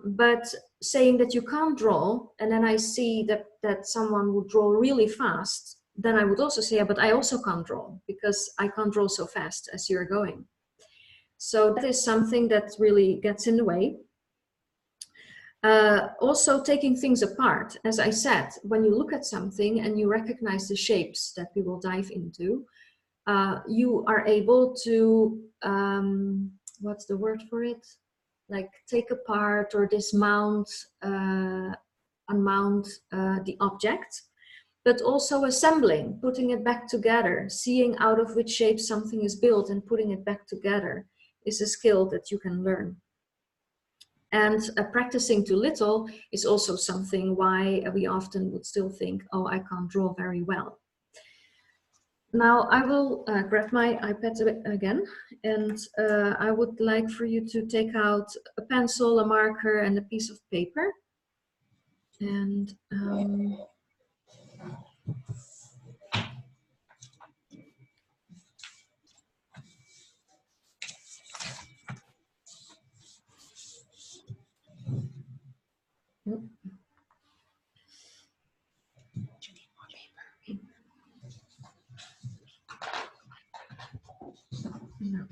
But saying that you can't draw, and then I see that someone would draw really fast, then I would also say, yeah, but I also can't draw, because I can't draw so fast as you're going. So that is something that really gets in the way. Also, taking things apart. As I said, when you look at something and you recognize the shapes that we will dive into, you are able to, what's the word for it? Like take apart or dismount, unmount the object, but also assembling, putting it back together, seeing out of which shape something is built and putting it back together is a skill that you can learn. And practicing too little is also something why we often would still think, oh, I can't draw very well. Now I will grab my iPad again, and I would like for you to take out a pencil, a marker, and a piece of paper. And No.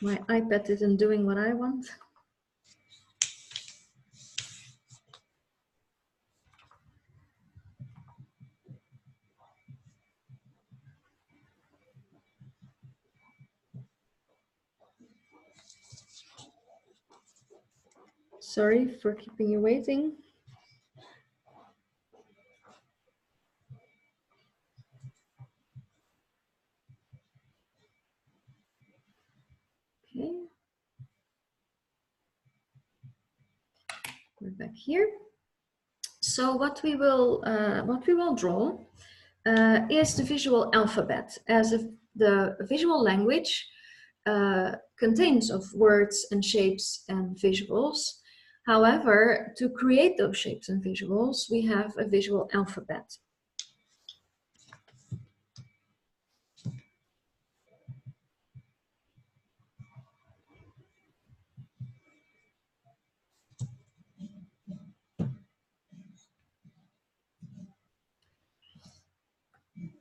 My iPad isn't doing what I want. Sorry for keeping you waiting. Okay. We're back here. So what we will draw is the visual alphabet, as if the visual language contains of words and shapes and visuals. However, to create those shapes and visuals, we have a visual alphabet.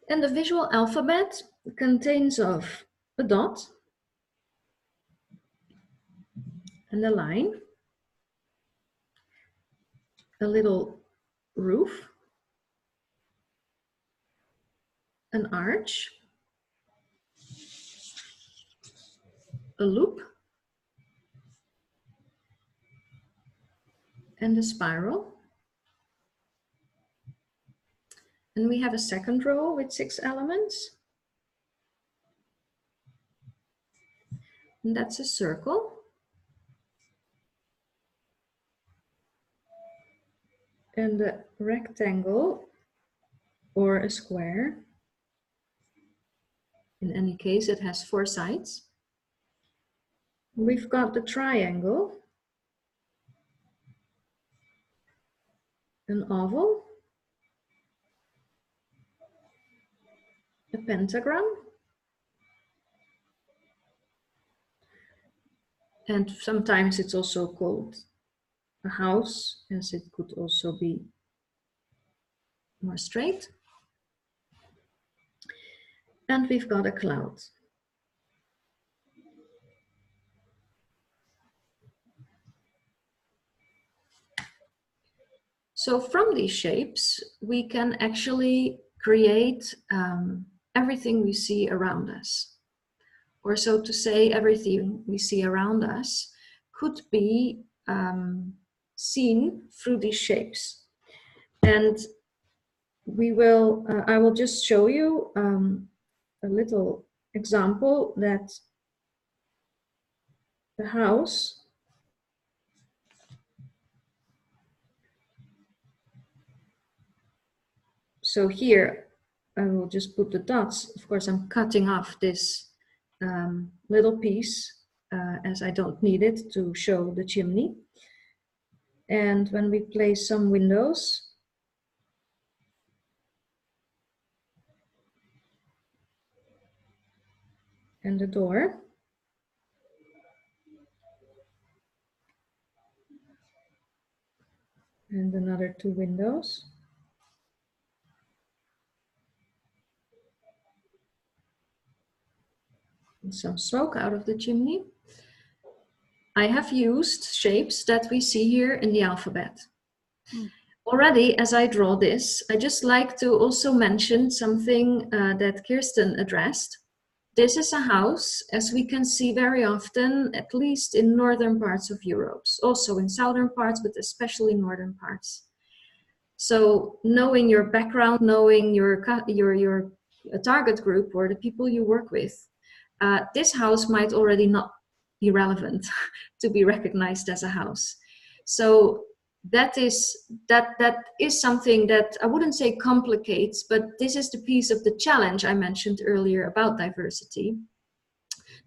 And the visual alphabet contains of a dot and a line, a little roof, an arch, a loop, and a spiral. And we have a second row with 6 elements. And that's a circle. And a rectangle or a square. In any case, it has 4 sides. We've got the triangle, an oval, a pentagram, and sometimes it's also called a house, as it could also be more straight. And we've got a cloud. So from these shapes, we can actually create everything we see around us. Or so to say, everything we see around us could be seen through these shapes. And we will, I will just show you a little example that the house so here I will just put the dots. Of course, I'm cutting off this little piece as I don't need it to show the chimney. And when we place some windows, and the door, and another 2 windows, and some smoke out of the chimney, I have used shapes that we see here in the alphabet. Already, as I draw this, I just like to also mention something that Kirsten addressed. This is a house, as we can see very often, at least in northern parts of Europe, also in southern parts, but especially northern parts. So knowing your background, knowing your target group or the people you work with, this house might already not be relevant to be recognized as a house. So that is something that I wouldn't say complicates, but this is the piece of the challenge I mentioned earlier about diversity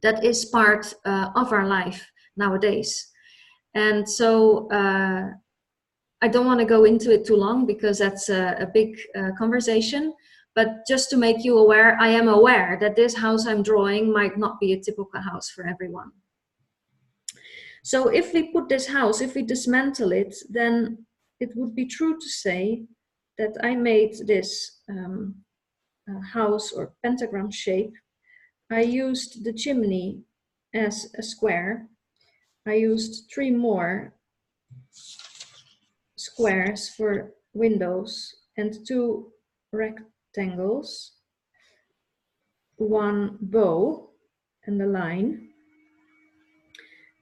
that is part of our life nowadays. And so I don't want to go into it too long because that's a big conversation, but just to make you aware, I am aware that this house I'm drawing might not be a typical house for everyone. So if we put this house, if we dismantle it, then it would be true to say that I made this house or pentagram shape, I used the chimney as a square. I used 3 more squares for windows and 2 rectangles, 1 bow and a line,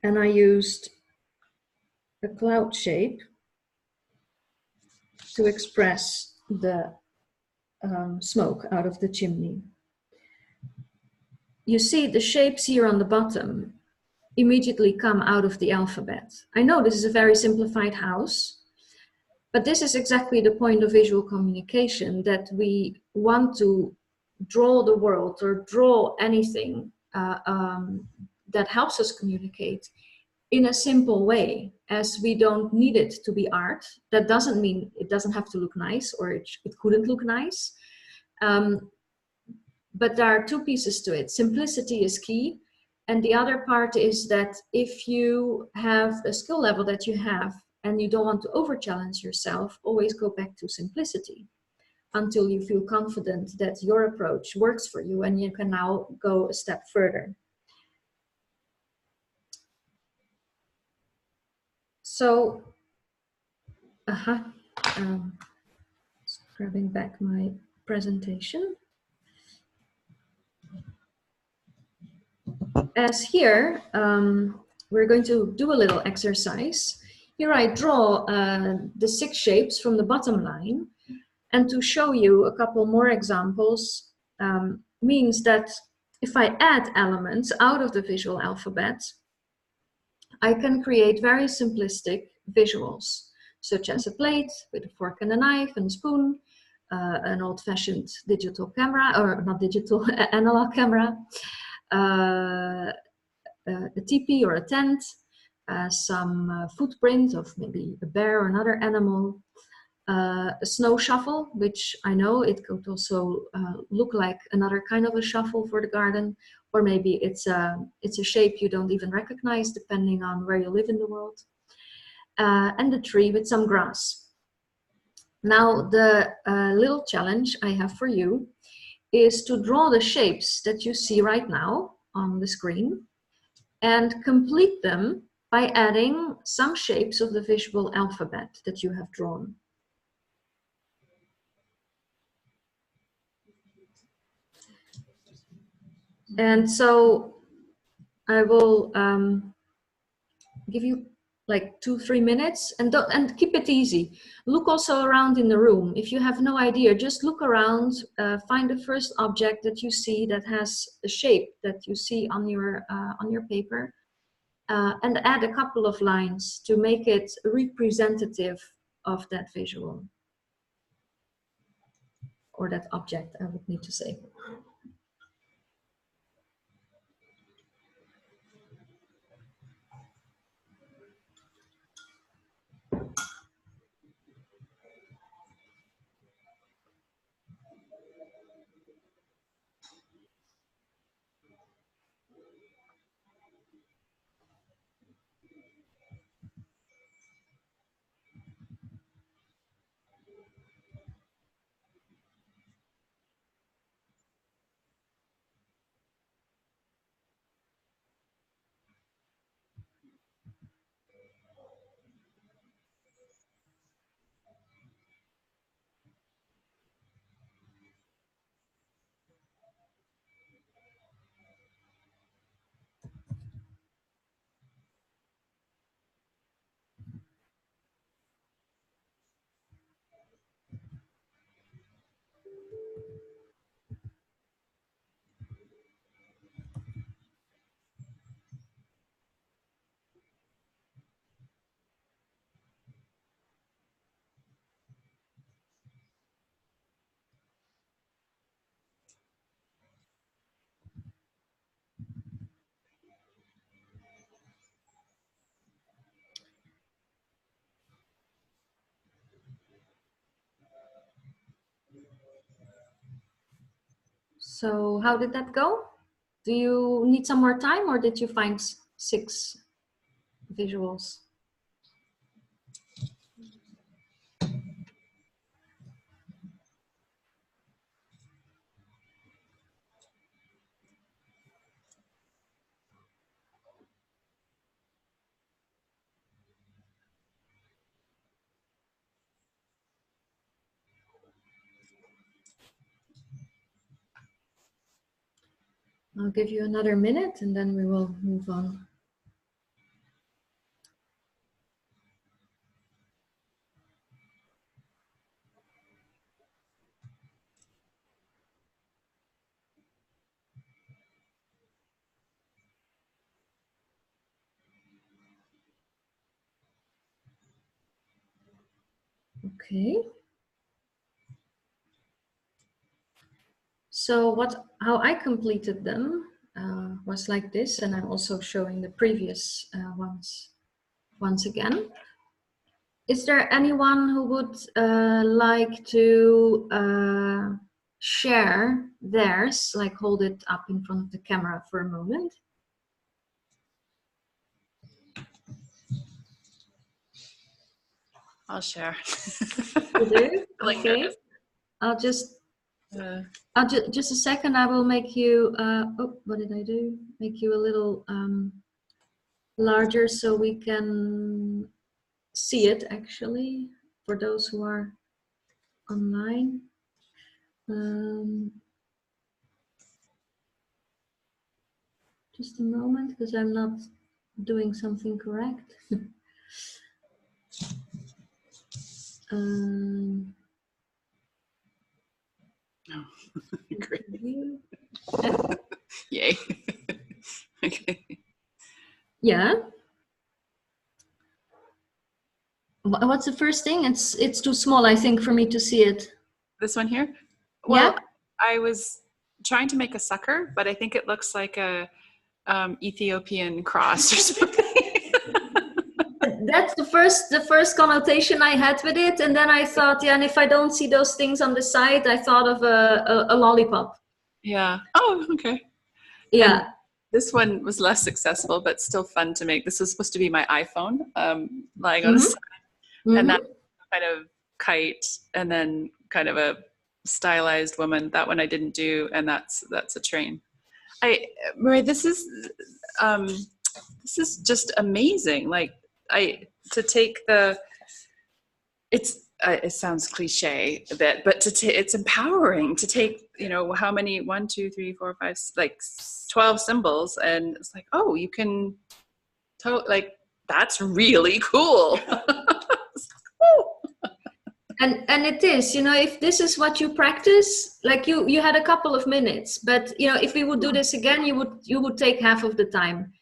and I used a cloud shape to express the smoke out of the chimney. You see the shapes here on the bottom immediately come out of the alphabet. I know this is a very simplified house, but this is exactly the point of visual communication, that we want to draw the world or draw anything that helps us communicate in a simple way, as we don't need it to be art. That doesn't mean it doesn't have to look nice, or it couldn't look nice. But there are 2 pieces to it. Simplicity is key. And the other part is that if you have a skill level that you have and you don't want to over-challenge yourself, always go back to simplicity until you feel confident that your approach works for you and you can now go a step further. So, grabbing back my presentation. As here, we're going to do a little exercise. Here I draw the 6 shapes from the bottom line, and to show you a couple more examples means that if I add elements out of the visual alphabet, I can create very simplistic visuals, such as a plate with a fork and a knife and a spoon, an old-fashioned digital camera, or not digital, analog camera, a teepee or a tent, some footprint of maybe a bear or another animal, a snow shovel, which I know it could also look like another kind of a shovel for the garden, or maybe it's a shape you don't even recognize depending on where you live in the world, and a tree with some grass. Now the little challenge I have for you is to draw the shapes that you see right now on the screen and complete them by adding some shapes of the visual alphabet that you have drawn. And so I will give you like 2-3 minutes, and keep it easy. Look also around in the room. If you have no idea, just look around, find the first object that you see that has a shape that you see on your paper, and add a couple of lines to make it representative of that visual, or that object, I would need to say. So how did that go? Do you need some more time, or did you find 6 visuals? I'll give you another minute and then we will move on. Okay. So how I completed them was like this, and I'm also showing the previous ones once again. Is there anyone who would like to share theirs, like hold it up in front of the camera for a moment? I'll share. You do? Okay. I'll just a second. I will make you. Oh, what did I do? Make you a little larger so we can see it actually for those who are online. Just a moment, because I'm not doing something correct. Oh, great. Yeah. Yay. Okay. Yeah. What's the first thing? It's too small, I think, for me to see it. This one here? Well, yeah. I was trying to make a sucker, but I think it looks like a Ethiopian cross or something. That's the first connotation I had with it, and then I thought, yeah, and if I don't see those things on the side, I thought of a lollipop. Yeah. Oh, okay. Yeah. And this one was less successful, but still fun to make. This was supposed to be my iPhone lying on the side, and that kind of kite, and then kind of a stylized woman. That one I didn't do, and that's a train. Mireille, this is just amazing. Like to take the, it sounds cliche a bit, but it's empowering to take, you know, how many, 1, 2, 3, 4, 5, like 12 symbols, and it's like, oh, you can like, that's really cool. And it is, you know, if this is what you practice, like you had a couple of minutes, but you know, if we would do this again, you would take half of the time.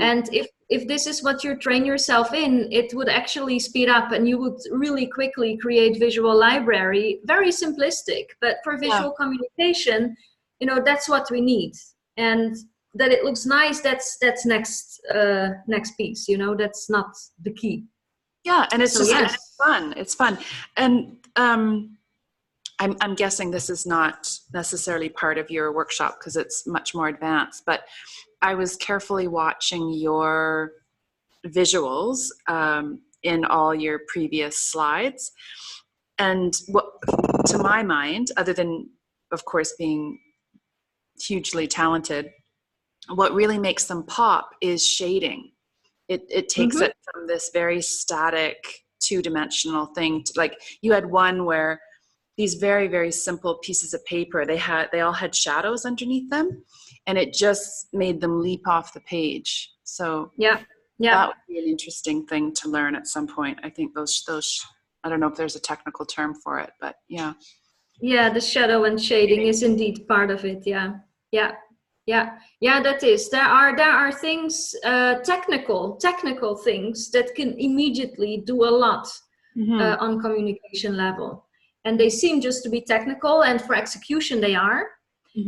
And if this is what you train yourself in, it would actually speed up, and you would really quickly create visual library. Very simplistic, but for visual communication, you know, that's what we need. And that it looks nice, that's next piece, you know, that's not the key. Yeah, and it's it's fun. It's fun. And I'm guessing this is not necessarily part of your workshop because it's much more advanced, but I was carefully watching your visuals in all your previous slides. And what, to my mind, other than, of course, being hugely talented, what really makes them pop is shading. It takes it from this very static, two-dimensional thing to, like, you had one where these very, very simple pieces of paper, they all had shadows underneath them, and it just made them leap off the page. So that would be an interesting thing to learn at some point. I think those I don't know if there's a technical term for it, but yeah. Yeah, the shadow and shading is indeed part of it. Yeah, that is. There are things, technical things that can immediately do a lot on communication level. And they seem just to be technical, and for execution they are.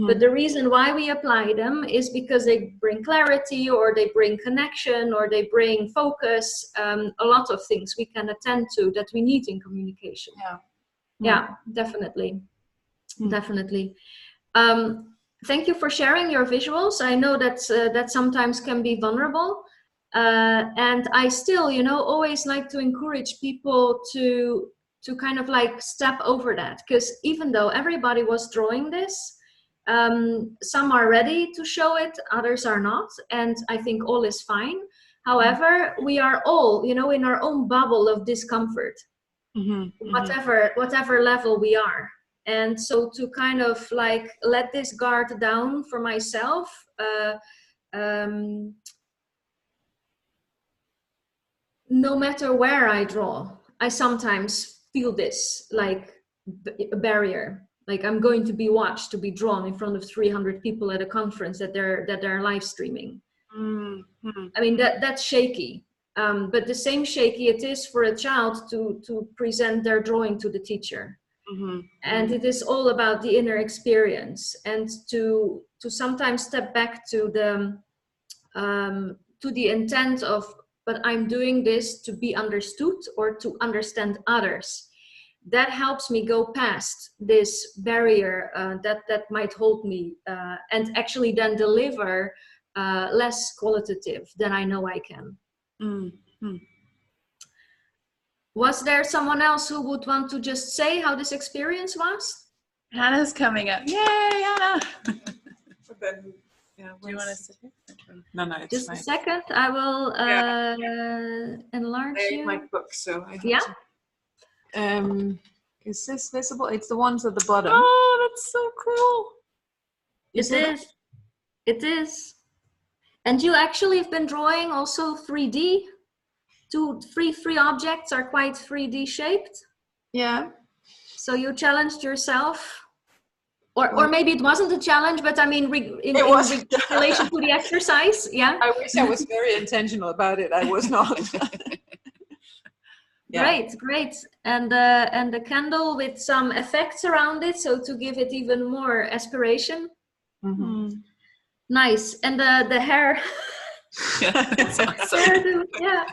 But the reason why we apply them is because they bring clarity, or they bring connection, or they bring focus, a lot of things we can attend to that we need in communication. Yeah, definitely. Definitely. Thank you for sharing your visuals. I know that that sometimes can be vulnerable. And I still, you know, always like to encourage people to kind of like step over that, because even though everybody was drawing this, some are ready to show it, others are not, and I think all is fine. However, we are all, you know, in our own bubble of discomfort, whatever level we are. And so to kind of like let this guard down for myself, no matter where I draw, I sometimes feel this like a barrier. Like I'm going to be watched, to be drawn in front of 300 people at a conference that they're live streaming. Mm-hmm. I mean, that's shaky. But the same shaky it is for a child to present their drawing to the teacher. Mm-hmm. And it is all about the inner experience, and to sometimes step back to the intent of, but I'm doing this to be understood or to understand others. That helps me go past this barrier that might hold me, and actually then deliver less qualitative than I know I can. Mm-hmm. Was there someone else who would want to just say how this experience was? Hannah's coming up. Yay, Hannah! Then, yeah, Do you want to sit here? No, it's Just fine. a second, I will enlarge There's you. my book, so I have Yeah. to. Is this visible? It's the ones at the bottom. Oh, that's so cool. It is. It is. And you actually have been drawing also 3D. Three objects are quite 3D shaped. Yeah. So you challenged yourself. Or maybe it wasn't a challenge, but I mean, in relation to the exercise, yeah. I wish I was very intentional about it. I was not. Yeah. Great. And the candle with some effects around it, so to give it even more aspiration. Mm-hmm. Nice. And the hair. That's awesome. Hairdo, yeah.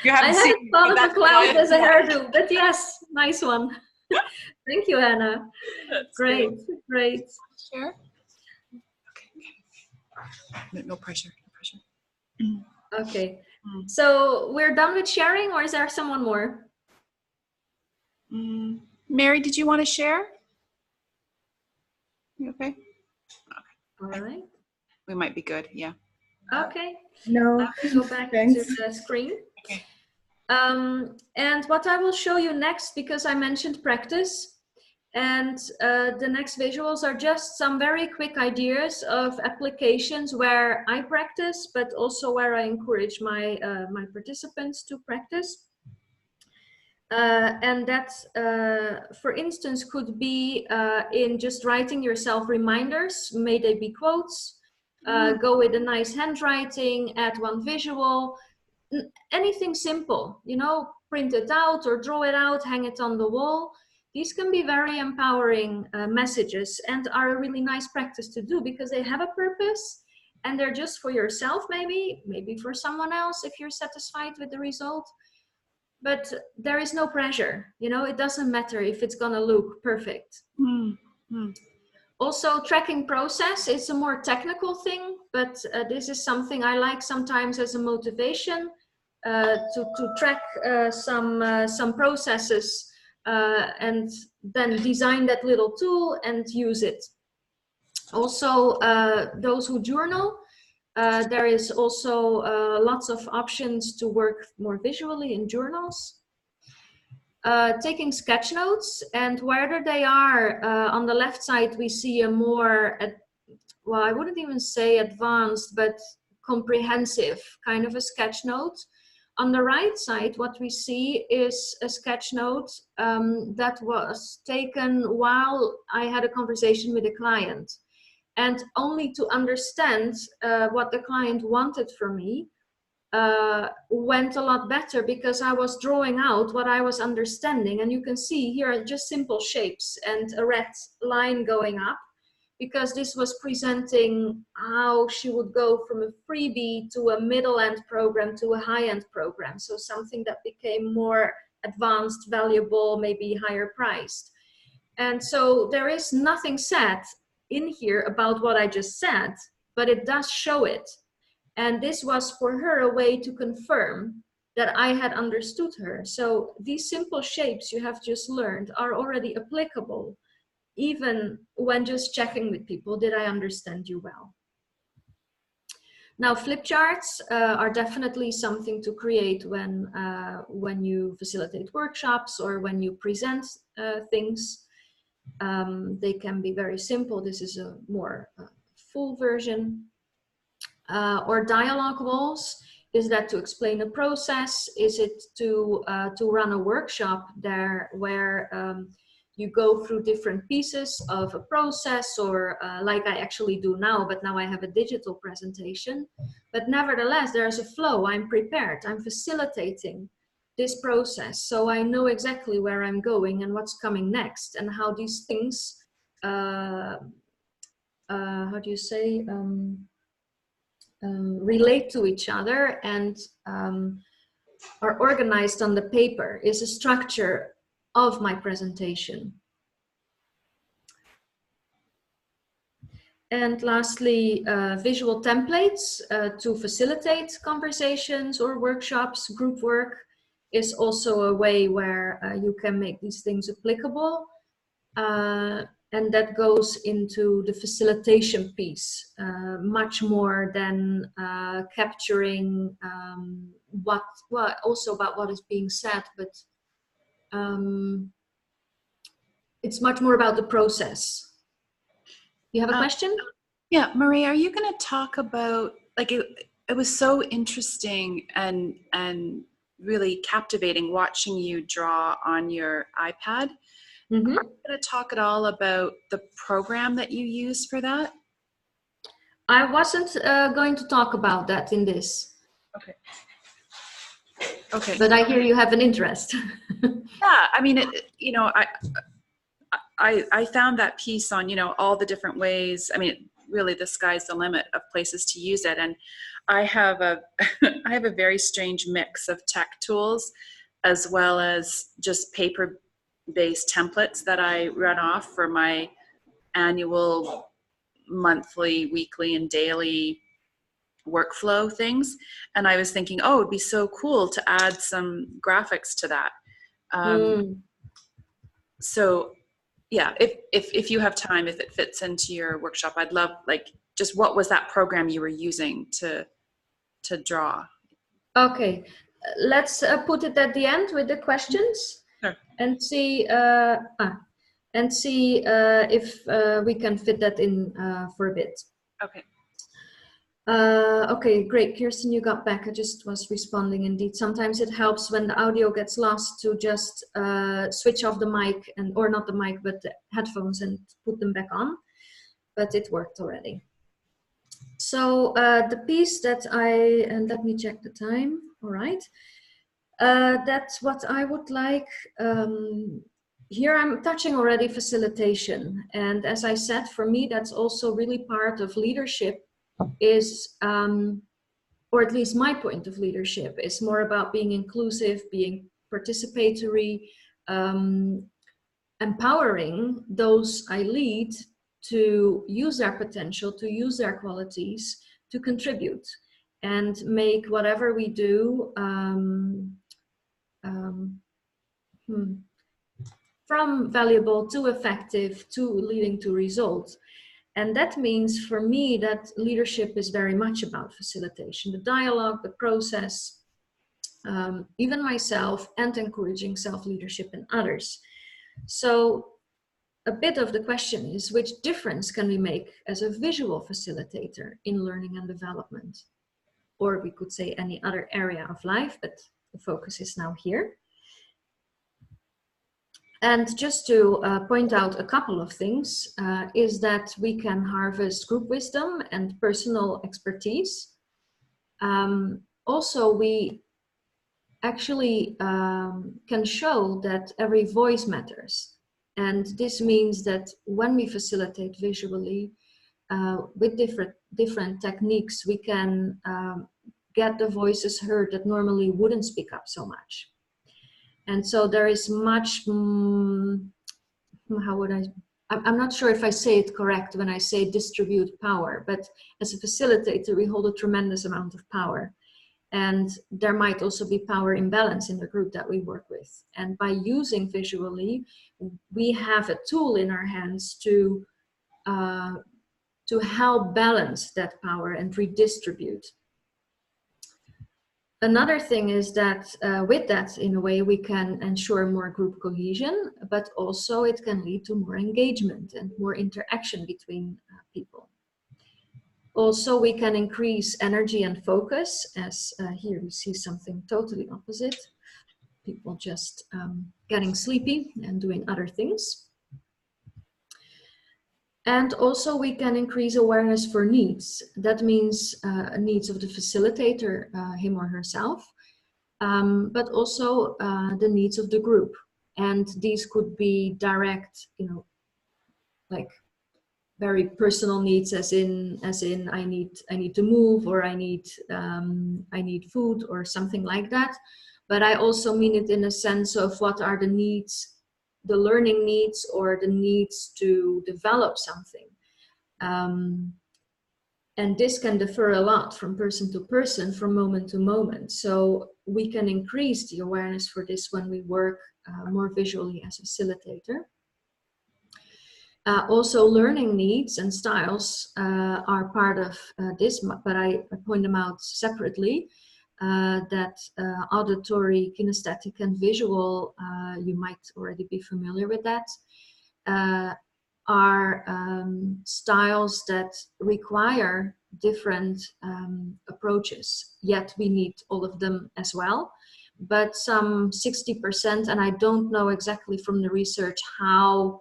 I hadn't thought of a cloud as a hairdo, but yes, nice one. Thank you, Anna. That's Great. Sure. Okay. No pressure. Okay. So we're done with sharing, or is there someone more? Mary, did you want to share? You okay? All right. We might be good. Yeah. Okay. No, Let's go back thanks. to the screen. Okay. And what I will show you next, because I mentioned practice, and the next visuals are just some very quick ideas of applications where I practice, but also where I encourage my my participants to practice. And that, for instance, could be in just writing yourself reminders. May they be quotes. Go with a nice handwriting, add one visual, anything simple, you know, print it out or draw it out, hang it on the wall. These can be very empowering messages and are a really nice practice to do because they have a purpose and they're just for yourself, maybe for someone else if you're satisfied with the result. But there is no pressure, you know, it doesn't matter if it's gonna look perfect. Also, tracking process is a more technical thing, but this is something I like sometimes as a motivation to track some processes and then design that little tool and use it. Also, those who journal, there is also lots of options to work more visually in journals. Taking sketch notes, and whether they are on the left side, we see a more, well, I wouldn't even say advanced, but comprehensive kind of a sketch note. On the right side, what we see is a sketch note that was taken while I had a conversation with a client. And only to understand what the client wanted from me went a lot better because I was drawing out what I was understanding. And you can see here are just simple shapes and a red line going up because this was presenting how she would go from a freebie to a middle-end program to a high-end program. So something that became more advanced, valuable, maybe higher priced. And so there is nothing said in here about what I just said, but it does show it. And this was for her a way to confirm that I had understood her. So these simple shapes you have just learned are already applicable, even when just checking with people, did I understand you well? Now, flip charts are definitely something to create when you facilitate workshops or when you present things. They can be very simple. This is a more full version. Or dialogue walls. Is that to explain a process? Is it to run a workshop there where you go through different pieces of a process, or like I actually do now, but now I have a digital presentation. But nevertheless, there's a flow. I'm prepared. I'm facilitating this process, so I know exactly where I'm going and what's coming next, and how these things, how do you say, relate to each other and are organized on the paper, is a structure of my presentation. And lastly, visual templates to facilitate conversations or workshops. Group work is also a way where you can make these things applicable. And that goes into the facilitation piece, much more than capturing also about what is being said, but it's much more about the process. You have a question? Yeah, Mireille, are you going to talk about, like, it was so interesting and really captivating watching you draw on your iPad. Mm-hmm. Are you going to talk at all about the program that you used for that? I wasn't going to talk about that in this. Okay. Okay. But I hear you have an interest. Yeah, I mean, you know, I found that piece on, you know, all the different ways. I mean, really, the sky's the limit of places to use it. And I have a very strange mix of tech tools, as well as just paper-based templates that I run off for my annual, monthly, weekly, and daily workflow things. And I was thinking, oh, it'd be so cool to add some graphics to that. So yeah, if you have time, if it fits into your workshop, I'd love, like, just what was that program you were using to draw? Okay, let's put it at the end with the questions. Sure. And see if we can fit that in for a bit. Okay. Okay, great. Kirsten, you got back. I just was responding indeed. Sometimes it helps when the audio gets lost to just switch off the mic, or not the mic, but the headphones, and put them back on. But it worked already. So the piece that and let me check the time. All right. That's what I would like. Here I'm touching already facilitation. And as I said, for me, that's also really part of leadership, is, or at least my point of leadership, is more about being inclusive, being participatory, empowering those I lead to use their potential, to use their qualities, to contribute, and make whatever we do from valuable to effective to leading to results. And that means for me that leadership is very much about facilitation, the dialogue, the process, even myself, and encouraging self-leadership in others. So a bit of the question is, which difference can we make as a visual facilitator in learning and development? Or we could say any other area of life, but the focus is now here. And just to point out a couple of things, is that we can harvest group wisdom and personal expertise. Also, we actually can show that every voice matters. And this means that when we facilitate visually with different techniques, we can get the voices heard that normally wouldn't speak up so much. And so there is much, I'm not sure if I say it correct when I say distribute power, but as a facilitator, we hold a tremendous amount of power. And there might also be power imbalance in the group that we work with. And by using visually, we have a tool in our hands to help balance that power and redistribute. Another thing is that with that, in a way, we can ensure more group cohesion, but also it can lead to more engagement and more interaction between people. Also, we can increase energy and focus, as here we see something totally opposite. People just getting sleepy and doing other things. And also we can increase awareness for needs. That means needs of the facilitator, him or herself, but also the needs of the group. And these could be direct, you know, like very personal needs, as in I need to move, or I need food or something like that. But I also mean it in a sense of what are the needs, the learning needs, or the needs to develop something. And this can differ a lot from person to person, from moment to moment. So we can increase the awareness for this when we work more visually as a facilitator. Also, learning needs and styles are part of this, but I point them out separately. That auditory, kinesthetic, and visual, you might already be familiar with that, are styles that require different approaches, yet we need all of them as well. But some 60%, and I don't know exactly from the research how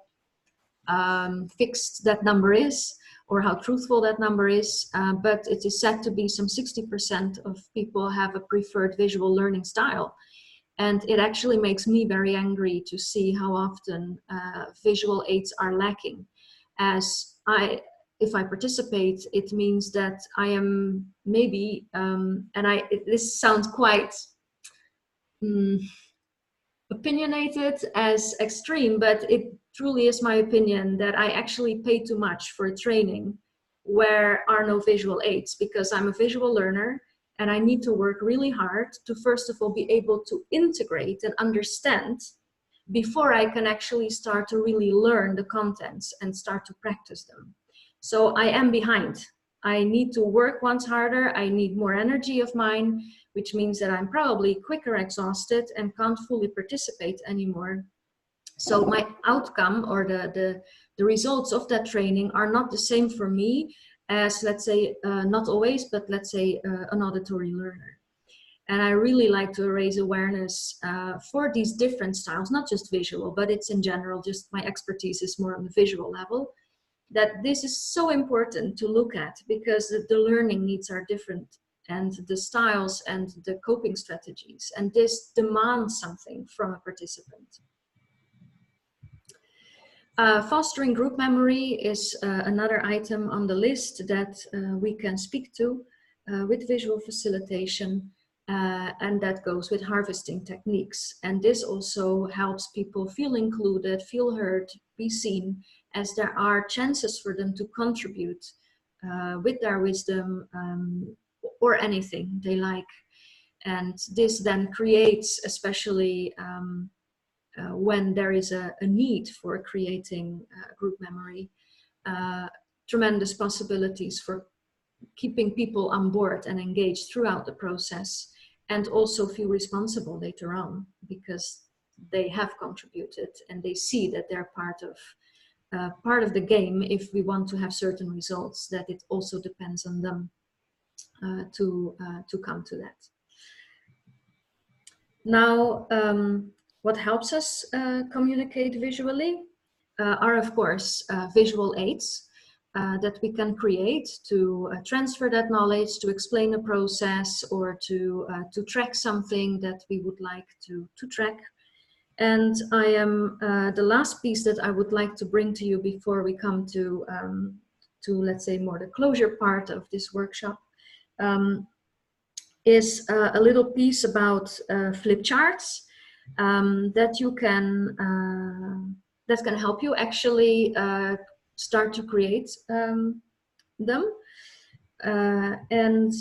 fixed that number is, or how truthful that number is, but it is said to be some 60% of people have a preferred visual learning style. And it actually makes me very angry to see how often visual aids are lacking. As if I participate, it means that I am maybe, this sounds quite opinionated as extreme, but it truly is my opinion that I actually pay too much for a training where are no visual aids, because I'm a visual learner and I need to work really hard to, first of all, be able to integrate and understand before I can actually start to really learn the contents and start to practice them. So I am behind. I need to work once harder. I need more energy of mine, which means that I'm probably quicker exhausted and can't fully participate anymore. So my outcome, or the results of that training, are not the same for me as, let's say, not always, but let's say an auditory learner. And I really like to raise awareness for these different styles, not just visual, but it's in general, just my expertise is more on the visual level, that this is so important to look at, because the learning needs are different, and the styles and the coping strategies, and this demands something from a participant. Fostering group memory is another item on the list that we can speak to with visual facilitation, and that goes with harvesting techniques. And this also helps people feel included, feel heard, be seen, as there are chances for them to contribute with their wisdom or anything they like. And this then creates, especially when there is a need for creating group memory, tremendous possibilities for keeping people on board and engaged throughout the process, and also feel responsible later on because they have contributed and they see that they're part of the game. If we want to have certain results, that it also depends on them to come to that. Now, what helps us communicate visually are, of course, visual aids that we can create to transfer that knowledge, to explain a process, or to track something that we would like to track. And I am the last piece that I would like to bring to you before we come to let's say more the closure part of this workshop, is a little piece about flip charts that you can that can help you actually start to create them. And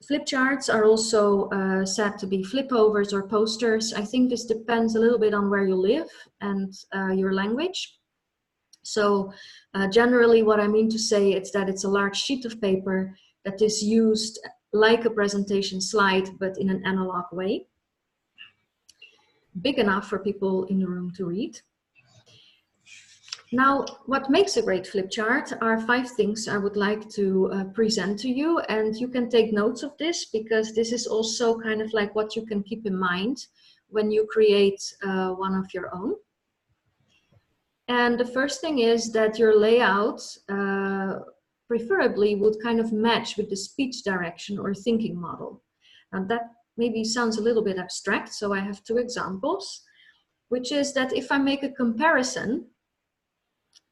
flip charts are also said to be flip overs or posters. I think this depends a little bit on where you live and your language. So generally what I mean to say is that it's a large sheet of paper that is used like a presentation slide, but in an analog way. Big enough for people in the room to read. Now, what makes a great flip chart are 5 things I would like to present to you, and you can take notes of this, because this is also kind of like what you can keep in mind when you create one of your own. And the first thing is that your layout preferably would kind of match with the speech direction or thinking model. And that maybe sounds a little bit abstract, so I have 2 examples, which is that if I make a comparison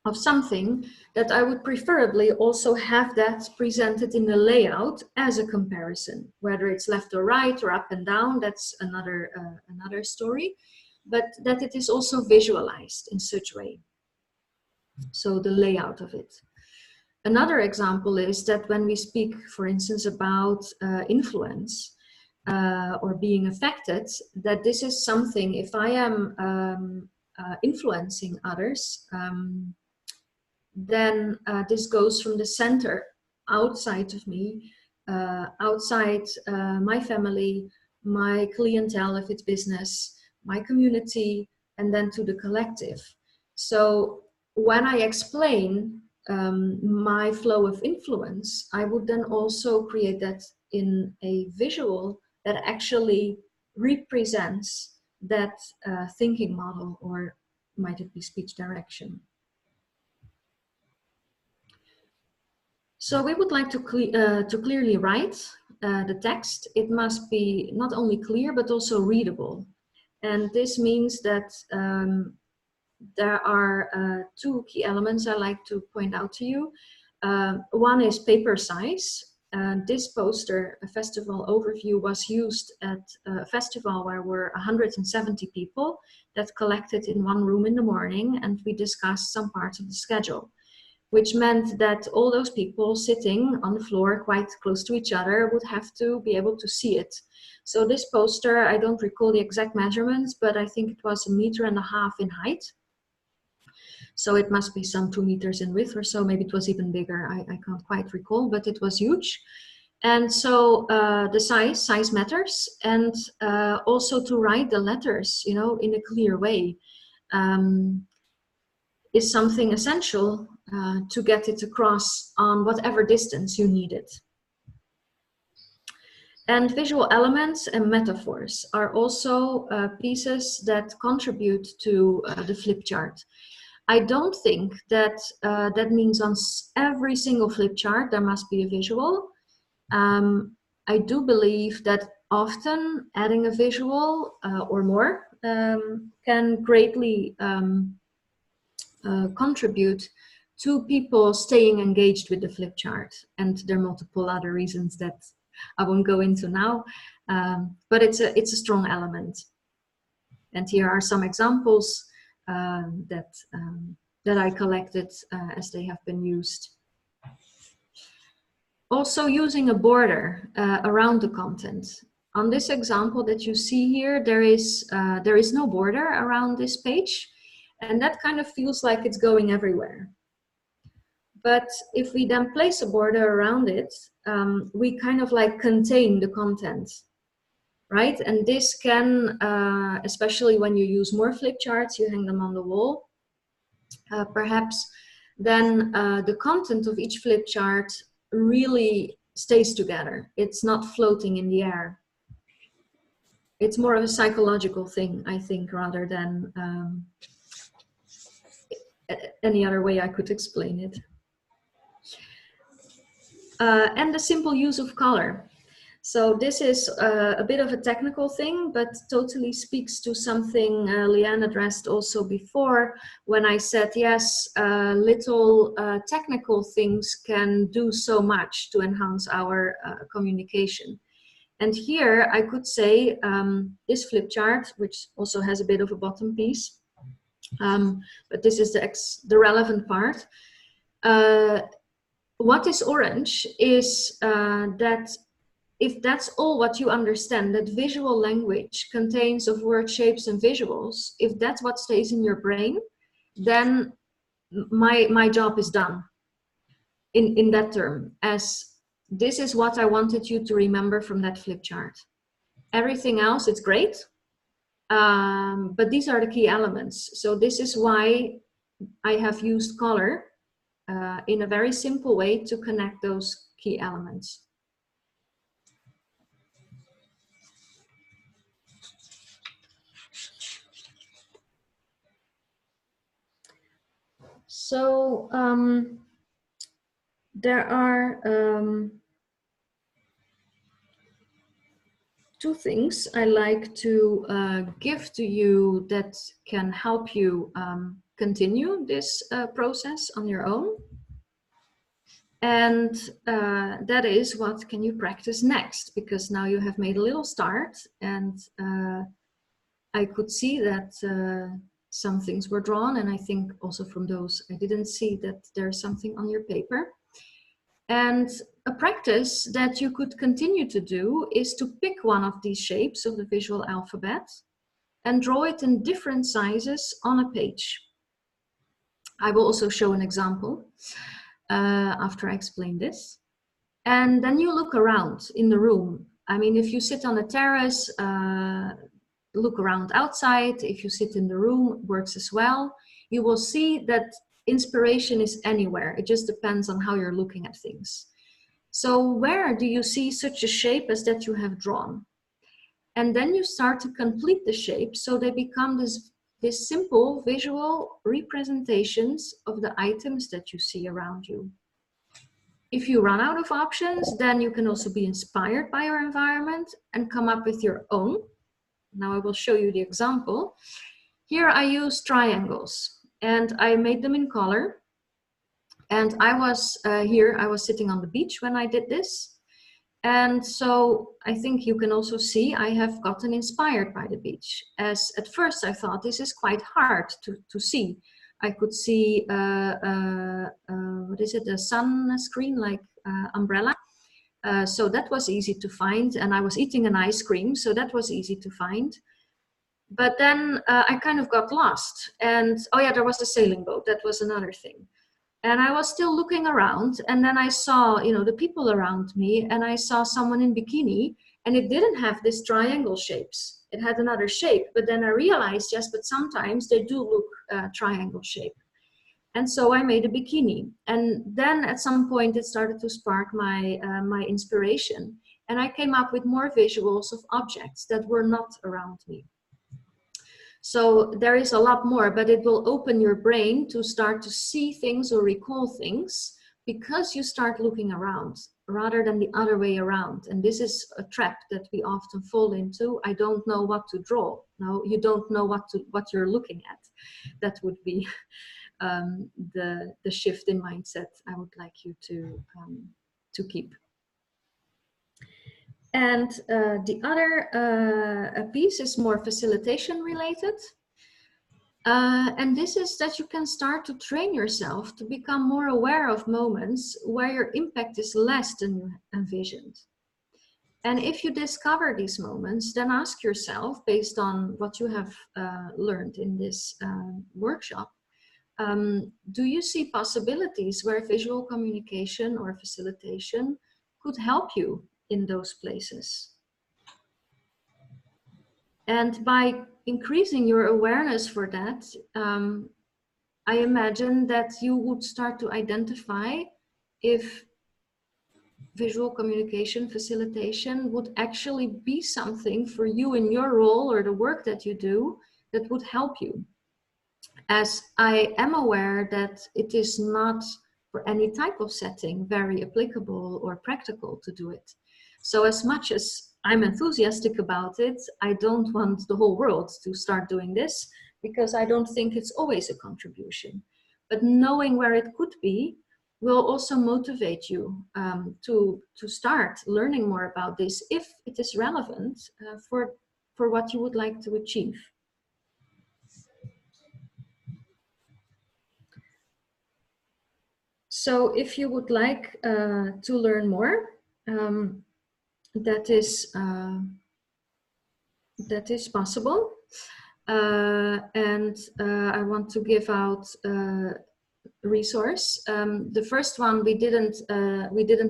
of something, that I would preferably also have that presented in the layout as a comparison, whether it's left or right or up and down, that's another story, but that it is also visualized in such a way. So the layout of it. Another example is that when we speak, for instance, about influence or being affected, that this is something, if I am influencing others, then this goes from the center outside of me, outside my family, my clientele if it's business, my community, and then to the collective. So when I explain my flow of influence, I would then also create that in a visual that actually represents that thinking model, or might it be speech direction. So we would like to clearly write the text. It must be not only clear, but also readable. And this means that there are 2 key elements I like to point out to you. One is paper size. This poster, a festival overview, was used at a festival where were 170 people that collected in one room in the morning, and we discussed some parts of the schedule, which meant that all those people sitting on the floor quite close to each other would have to be able to see it. So this poster, I don't recall the exact measurements, but I think it was 1.5 meters in height. So it must be some 2 meters in width or so. Maybe it was even bigger. I can't quite recall, but it was huge. And so the size matters, and also to write the letters, you know, in a clear way is something essential to get it across on whatever distance you need it. And visual elements and metaphors are also pieces that contribute to the flip chart. I don't think that that means on every single flip chart there must be a visual. I do believe that often adding a visual or more can greatly contribute to people staying engaged with the flip chart. And there are multiple other reasons that I won't go into now, but it's a strong element. And here are some examples that I collected as they have been used. Also using a border around the content. On this example that you see here, there is no border around this page, and that kind of feels like it's going everywhere. But if we then place a border around it, we kind of like contain the content, right? And this can, especially when you use more flip charts, you hang them on the wall, perhaps then the content of each flip chart really stays together. It's not floating in the air. It's more of a psychological thing, I think, rather than any other way I could explain it. And the simple use of color. So this is a bit of a technical thing, but totally speaks to something Leanne addressed also before when I said, yes, little technical things can do so much to enhance our communication. And here I could say this flip chart, which also has a bit of a bottom piece, but this is the relevant part. What is orange is that if that's all what you understand, that visual language contains of words, shapes, and visuals, if that's what stays in your brain, then my job is done in that term, as this is what I wanted you to remember from that flip chart. Everything else, it's great, but these are the key elements. So this is why I have used color in a very simple way to connect those key elements. So there are two things I like to give to you that can help you continue this process on your own. And that is, what can you practice next? Because now you have made a little start, and I could see that some things were drawn, and I think also from those I didn't see that there's something on your paper. And a practice that you could continue to do is to pick one of these shapes of the visual alphabet and draw it in different sizes on a page. I will also show an example after I explain this. And then you look around in the room. I mean, if you sit on a terrace, look around outside. If you sit in the room, works as well. You will see that inspiration is anywhere. It just depends on how you're looking at things. So where do you see such a shape as that you have drawn? And then you start to complete the shape so they become this simple visual representations of the items that you see around you. If you run out of options, then you can also be inspired by your environment and come up with your own. Now I will show you the example. Here I use triangles and I made them in color. And I was I was sitting on the beach when I did this. And so I think you can also see I have gotten inspired by the beach. As at first I thought this is quite hard to see. I could see, what is it, a sun screen like umbrella. So that was easy to find. And I was eating an ice cream, so that was easy to find. But then I kind of got lost. And oh yeah, there was the sailing boat. That was another thing. And I was still looking around, and then I saw, you know, the people around me, and I saw someone in bikini, and it didn't have this triangle shapes. It had another shape, but then I realized, yes, but sometimes they do look triangle shape. And so I made a bikini. And then at some point it started to spark my, my inspiration. And I came up with more visuals of objects that were not around me. So there is a lot more, but it will open your brain to start to see things or recall things because you start looking around rather than the other way around. And this is a trap that we often fall into. I don't know what to draw. No, you don't know what you're looking at. That would be the shift in mindset I would like you to keep. And the other piece is more facilitation related. And this is that you can start to train yourself to become more aware of moments where your impact is less than you envisioned. And if you discover these moments, then ask yourself, based on what you have learned in this workshop, do you see possibilities where visual communication or facilitation could help you in those places? And by increasing your awareness for that, I imagine that you would start to identify if visual communication facilitation would actually be something for you in your role or the work that you do that would help you. As I am aware that it is not for any type of setting very applicable or practical to do it. So as much as I'm enthusiastic about it, I don't want the whole world to start doing this because I don't think it's always a contribution. But knowing where it could be will also motivate you to start learning more about this if it is relevant for what you would like to achieve. So if you would like to learn more, that is possible. And I want to give out resource. The first one we didn't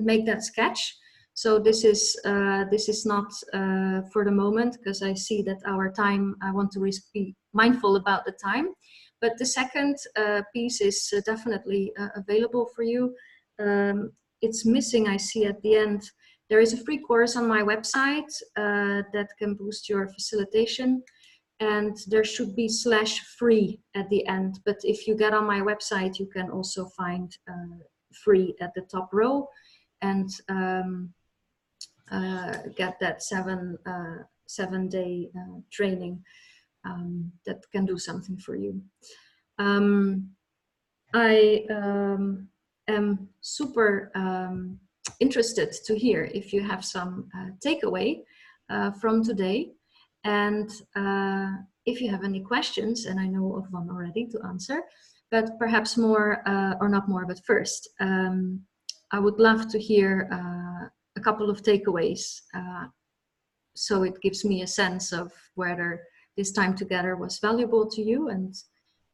make that sketch, so this is not for the moment, because I see that our time, I want to be mindful about the time. But the second piece is definitely available for you. It's missing, I see at the end. There is a free course on my website that can boost your facilitation, and there should be /free at the end. But if you get on my website, you can also find free at the top row, and get that 7-day training that can do something for you. I am super interested to hear if you have some takeaway from today, and if you have any questions, and I know of one already to answer, but perhaps more, or not more, but first, I would love to hear a couple of takeaways, so it gives me a sense of whether this time together was valuable to you, and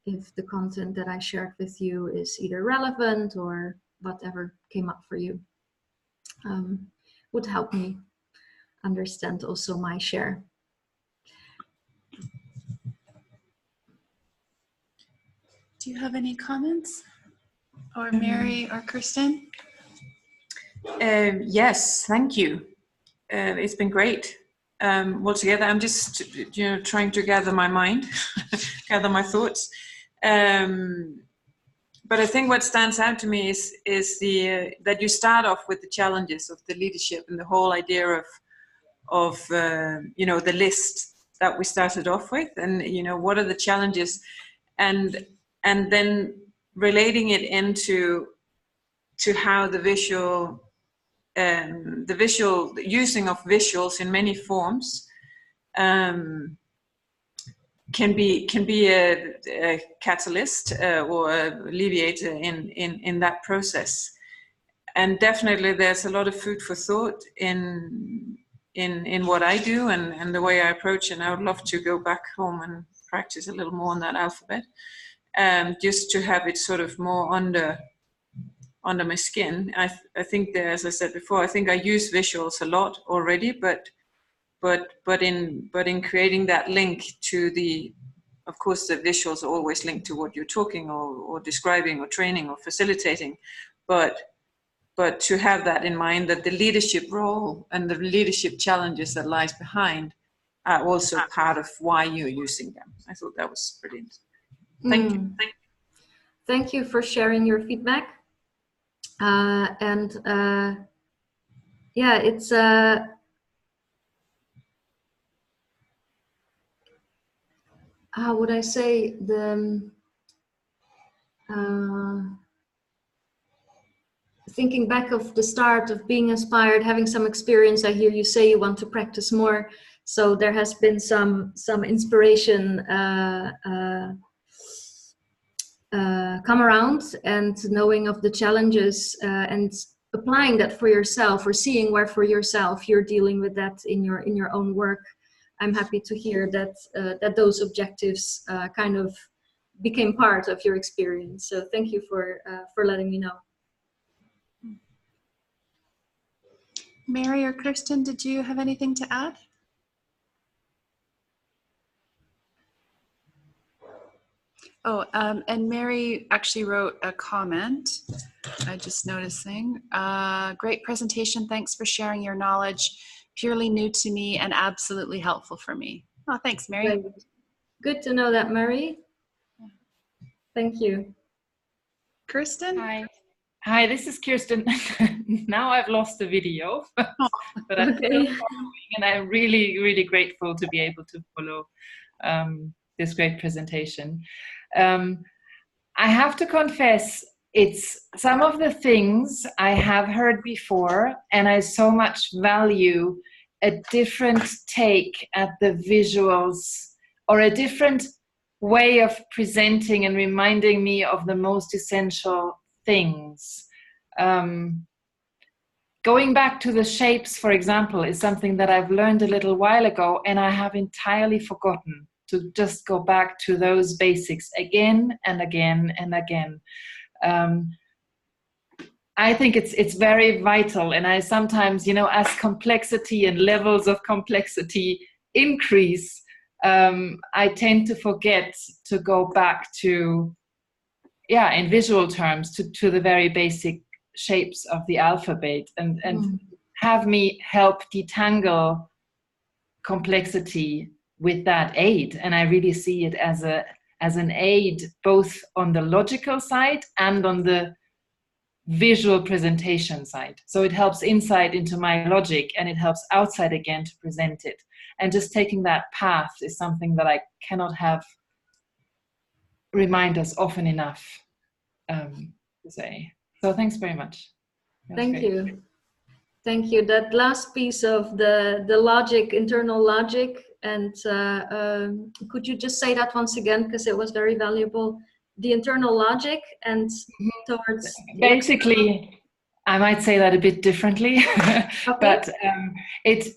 if the content that I shared with you is either relevant or whatever came up for you. Would help me understand also my share. Do you have any comments? Or Mary or Kirsten? Yes, thank you. It's been great. Altogether, I'm just trying to gather my mind, gather my thoughts. But I think what stands out to me is that you start off with the challenges of the leadership and the whole idea of the list that we started off with, and what are the challenges, and then relating it into how the using of visuals in many forms can be a catalyst or a alleviator in that process. And definitely there's a lot of food for thought in what I do and the way I approach, and I would love to go back home and practice a little more on that alphabet, just to have it sort of more under my skin. I think that, as I said before, I think I use visuals a lot already, but in creating that link to of course the visuals are always linked to what you're talking or describing or training or facilitating, but to have that in mind, that the leadership role and the leadership challenges that lies behind are also part of why you're using them. I thought that was brilliant. Thank you. Thank you for sharing your feedback. Yeah, it's how would I say, thinking back of the start of being inspired, having some experience. I hear you say you want to practice more, so there has been some inspiration come around, and knowing of the challenges and applying that for yourself, or seeing where for yourself you're dealing with that in your own work. I'm happy to hear that that those objectives kind of became part of your experience. So thank you for letting me know. Mary or Kirsten, did you have anything to add? Oh, and Mary actually wrote a comment. I'm just noticing. Great presentation. Thanks for sharing your knowledge. Purely new to me and absolutely helpful for me. Oh, thanks, Mary. Good to know that, Mary. Thank you. Kirsten? Hi, this is Kirsten. Now I've lost the video, but I'm still following, and I'm really, really grateful to be able to follow this great presentation. I have to confess, it's some of the things I have heard before, and I so much value a different take at the visuals, or a different way of presenting and reminding me of the most essential things. Going back to the shapes, for example, is something that I've learned a little while ago, and I have entirely forgotten to just go back to those basics again and again and again. I think it's very vital. And I sometimes, as complexity and levels of complexity increase, I tend to forget to go back to, in visual terms, to the very basic shapes of the alphabet, and have me help detangle complexity with that aid. And I really see it as an aid, both on the logical side and on the visual presentation side. So it helps inside into my logic, and it helps outside again to present it. And just taking that path is something that I cannot have reminders often enough to say. So thanks very much. Thank you. Thank you. That last piece of the logic, internal logic, and could you just say that once again, because it was very valuable. The internal logic and towards... Basically, I might say that a bit differently, okay. But it's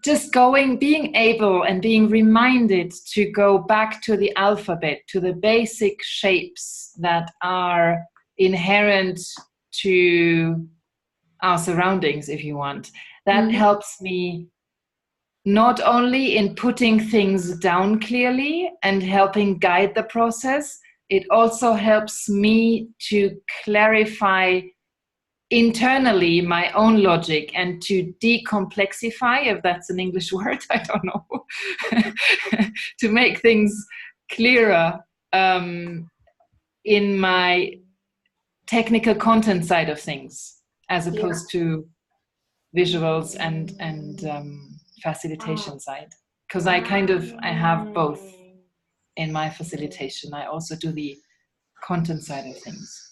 just being able and being reminded to go back to the alphabet, to the basic shapes that are inherent to our surroundings, if you want. That helps me not only in putting things down clearly and helping guide the process, it also helps me to clarify internally my own logic and to decomplexify, if that's an English word, I don't know, to make things clearer in my technical content side of things, as opposed to visuals and facilitation side. Because I have both in my facilitation. I also do the content side of things.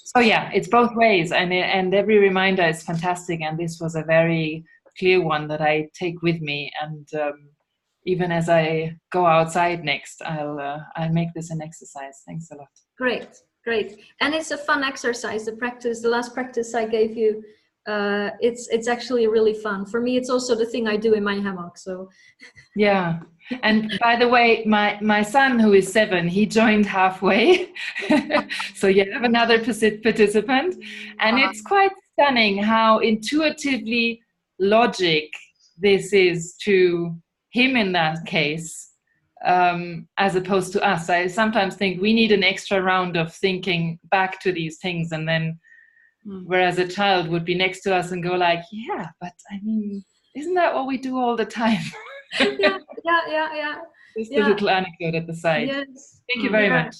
So yeah, it's both ways, and every reminder is fantastic, and this was a very clear one that I take with me, and even as I go outside next, I'll make this an exercise. Thanks a lot. Great, and it's a fun exercise. The last practice I gave you, it's actually really fun. For me, it's also the thing I do in my hammock. So yeah. And by the way, my son, who is 7, he joined halfway. So you have another participant. And it's quite stunning how intuitively logic this is to him in that case, as opposed to us. I sometimes think we need an extra round of thinking back to these things, and then whereas a child would be next to us and go like, yeah, but I mean, isn't that what we do all the time? Yeah. Just a little anecdote at the side. Yes. Thank you very much.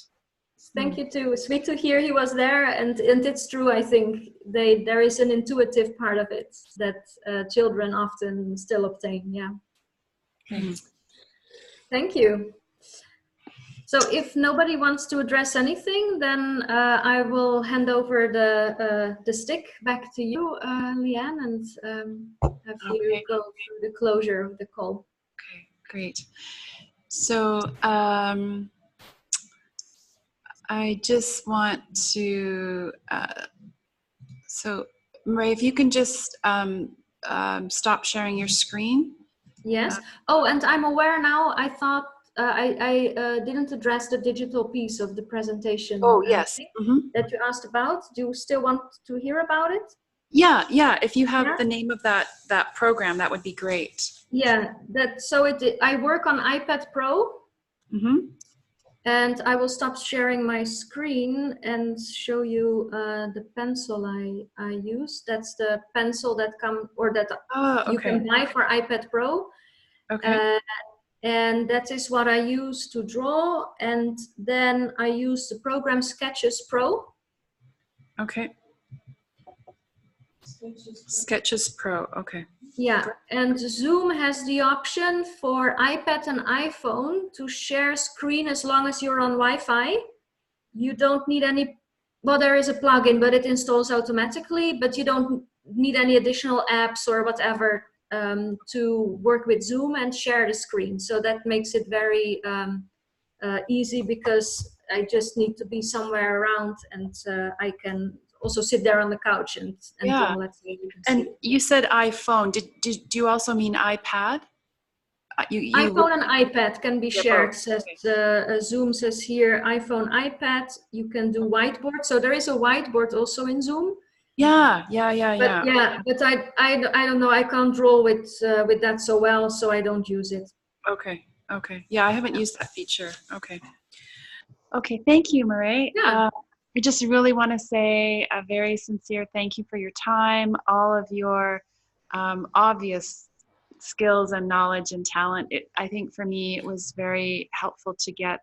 Thank you too. Sweet to hear he was there, and it's true. I think there is an intuitive part of it that children often still obtain. Yeah. Thank you. So if nobody wants to address anything, then I will hand over the stick back to you, Leanne, and have you go through the closure of the call. Okay, great. So I just want to, so Mireille, if you can just stop sharing your screen. Yes. Oh, and I'm aware now, I thought I didn't address the digital piece of the presentation. Oh, yes. That you asked about. Do you still want to hear about it? Yeah. If you have the name of that program, that would be great. Yeah. I work on iPad Pro. And I will stop sharing my screen and show you the pencil I use. That's the pencil that you can buy for iPad Pro. Okay. And that is what I use to draw. And then I use the program Sketches Pro. Okay. Sketches Pro, okay. Yeah, and Zoom has the option for iPad and iPhone to share screen as long as you're on Wi-Fi. You don't need any, well, there is a plugin, but it installs automatically, but you don't need any additional apps or whatever to work with Zoom and share the screen. So that makes it very easy, because I just need to be somewhere around, and I can also sit there on the couch and draw, let's say. And you said iPhone. Do you also mean iPad? iPhone and iPad can be shared. Says Zoom says here, iPhone, iPad. You can do whiteboard. So there is a whiteboard also in Zoom. Yeah. But I don't know. I can't draw with that so well, so I don't use it. Okay. Yeah, I haven't used that feature. Okay. Thank you, Mireille. Yeah. I just really want to say a very sincere thank you for your time, all of your obvious skills and knowledge and talent. I think for me, it was very helpful to get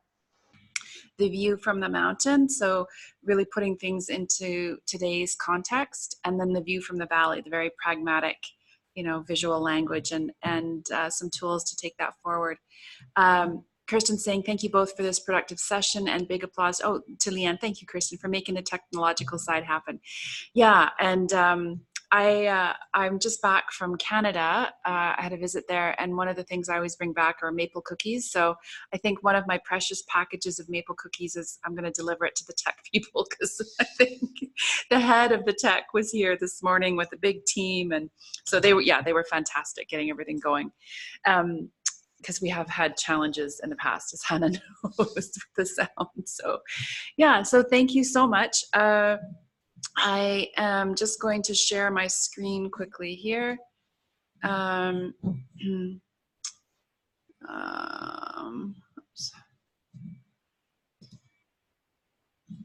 the view from the mountain. So really putting things into today's context, and then the view from the valley, the very pragmatic, visual language and some tools to take that forward. Kirsten saying, thank you both for this productive session, and big applause. Oh, to Leanne, thank you, Kirsten, for making the technological side happen. Yeah, and I'm just back from Canada. I had a visit there, and one of the things I always bring back are maple cookies. So I think one of my precious packages of maple cookies is I'm going to deliver it to the tech people, because I think the head of the tech was here this morning with a big team, and so they were fantastic getting everything going. Because we have had challenges in the past, as Hannah knows, with the sound. So thank you so much. I am just going to share my screen quickly here.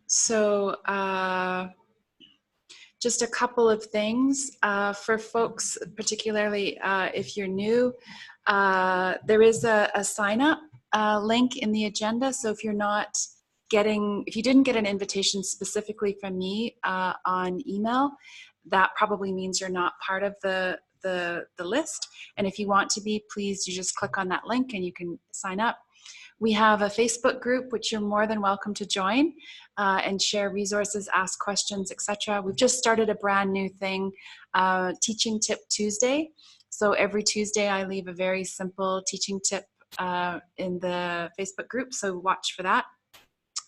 So just a couple of things for folks, particularly if you're new. There is a sign up link in the agenda. So if you didn't get an invitation specifically from me on email, that probably means you're not part of the list. And if you want to be, please, you just click on that link and you can sign up. We have a Facebook group, which you're more than welcome to join and share resources, ask questions, etc. We've just started a brand new thing, Teaching Tip Tuesday. So every Tuesday I leave a very simple teaching tip in the Facebook group, so watch for that.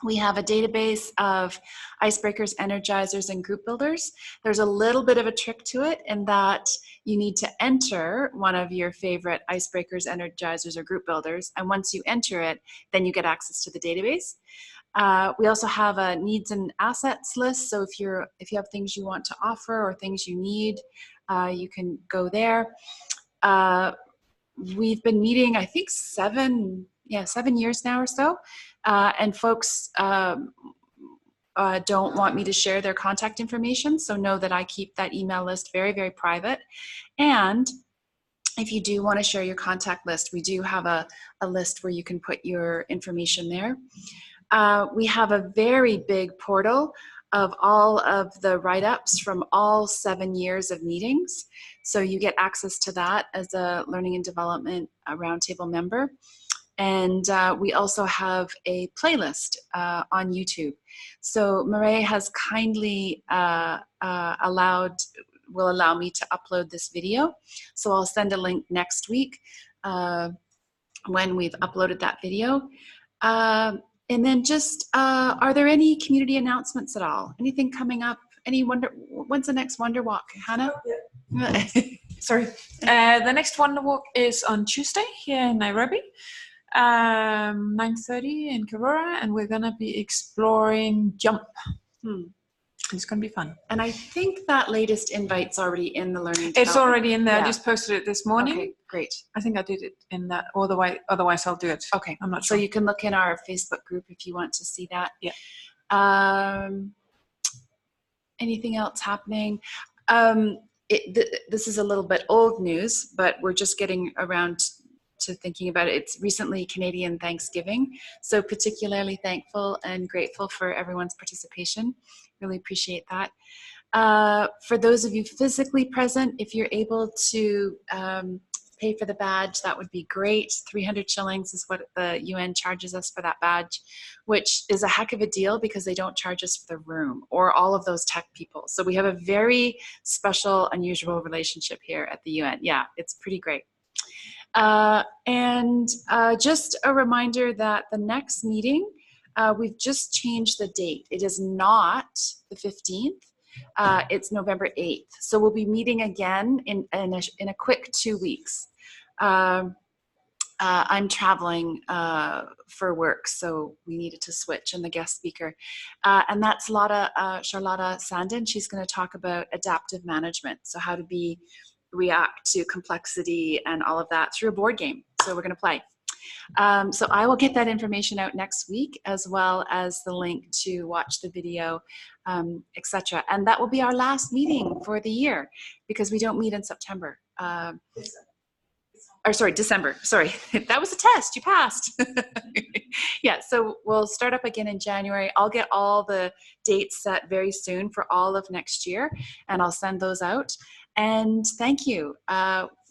We have a database of icebreakers, energizers, and group builders. There's a little bit of a trick to it in that you need to enter one of your favorite icebreakers, energizers, or group builders. And once you enter it, then you get access to the database. We also have a needs and assets list. So if you have things you want to offer or things you need, you can go there. We've been meeting, I think, 7 years now or so. And folks don't want me to share their contact information. So know that I keep that email list very, very private. And if you do want to share your contact list, we do have a list where you can put your information there. We have a very big portal of all of the write-ups from all 7 years of meetings. So you get access to that as a Learning and Development Roundtable member. And we also have a playlist on YouTube. So Mireille has kindly will allow me to upload this video. So I'll send a link next week when we've uploaded that video. And then just, are there any community announcements at all? Anything coming up? When's the next Wonder Walk, Hannah? Yeah. Sorry. The next Wonder Walk is on Tuesday here in Nairobi, 9:30 in Karora, and we're gonna be exploring jump. It's gonna be fun. And I think that latest invite's already in the learning. It's already in there. Yeah. I just posted it this morning. Okay, great. I think I did it in that, otherwise I'll do it. Okay, I'm not sure. So you can look in our Facebook group if you want to see that. Yeah. Anything else happening? This is a little bit old news, but we're just getting around to thinking about it. It's recently Canadian Thanksgiving, so particularly thankful and grateful for everyone's participation. Really appreciate that. For those of you physically present, if you're able to pay for the badge, that would be great. 300 shillings is what the UN charges us for that badge, which is a heck of a deal because they don't charge us for the room or all of those tech people. So we have a very special, unusual relationship here at the UN. Yeah, it's pretty great. And just a reminder that the next meeting, we've just changed the date. It is not the 15th. It's November 8th. So we'll be meeting again in a quick 2 weeks. I'm traveling for work, so we needed to switch and the guest speaker. And that's Charlotta Sandin. She's going to talk about adaptive management. So how to react to complexity and all of that through a board game. So we're going to play. So I will get that information out next week, as well as the link to watch the video, etc. And that will be our last meeting for the year, because we don't meet in September. Or sorry, December. Sorry, that was a test. You passed. Yeah, so we'll start up again in January. I'll get all the dates set very soon for all of next year, and I'll send those out. And thank you.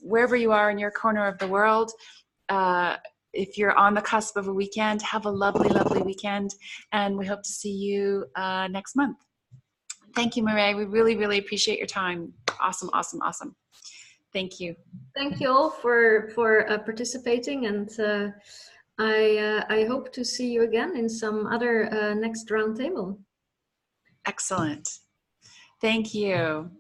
Wherever you are in your corner of the world, if you're on the cusp of a weekend, have a lovely, lovely weekend. And we hope to see you next month. Thank you, Mireille. We really, really appreciate your time. Awesome, awesome, awesome. Thank you. Thank you all for participating, and I hope to see you again in some other next roundtable. Excellent. Thank you.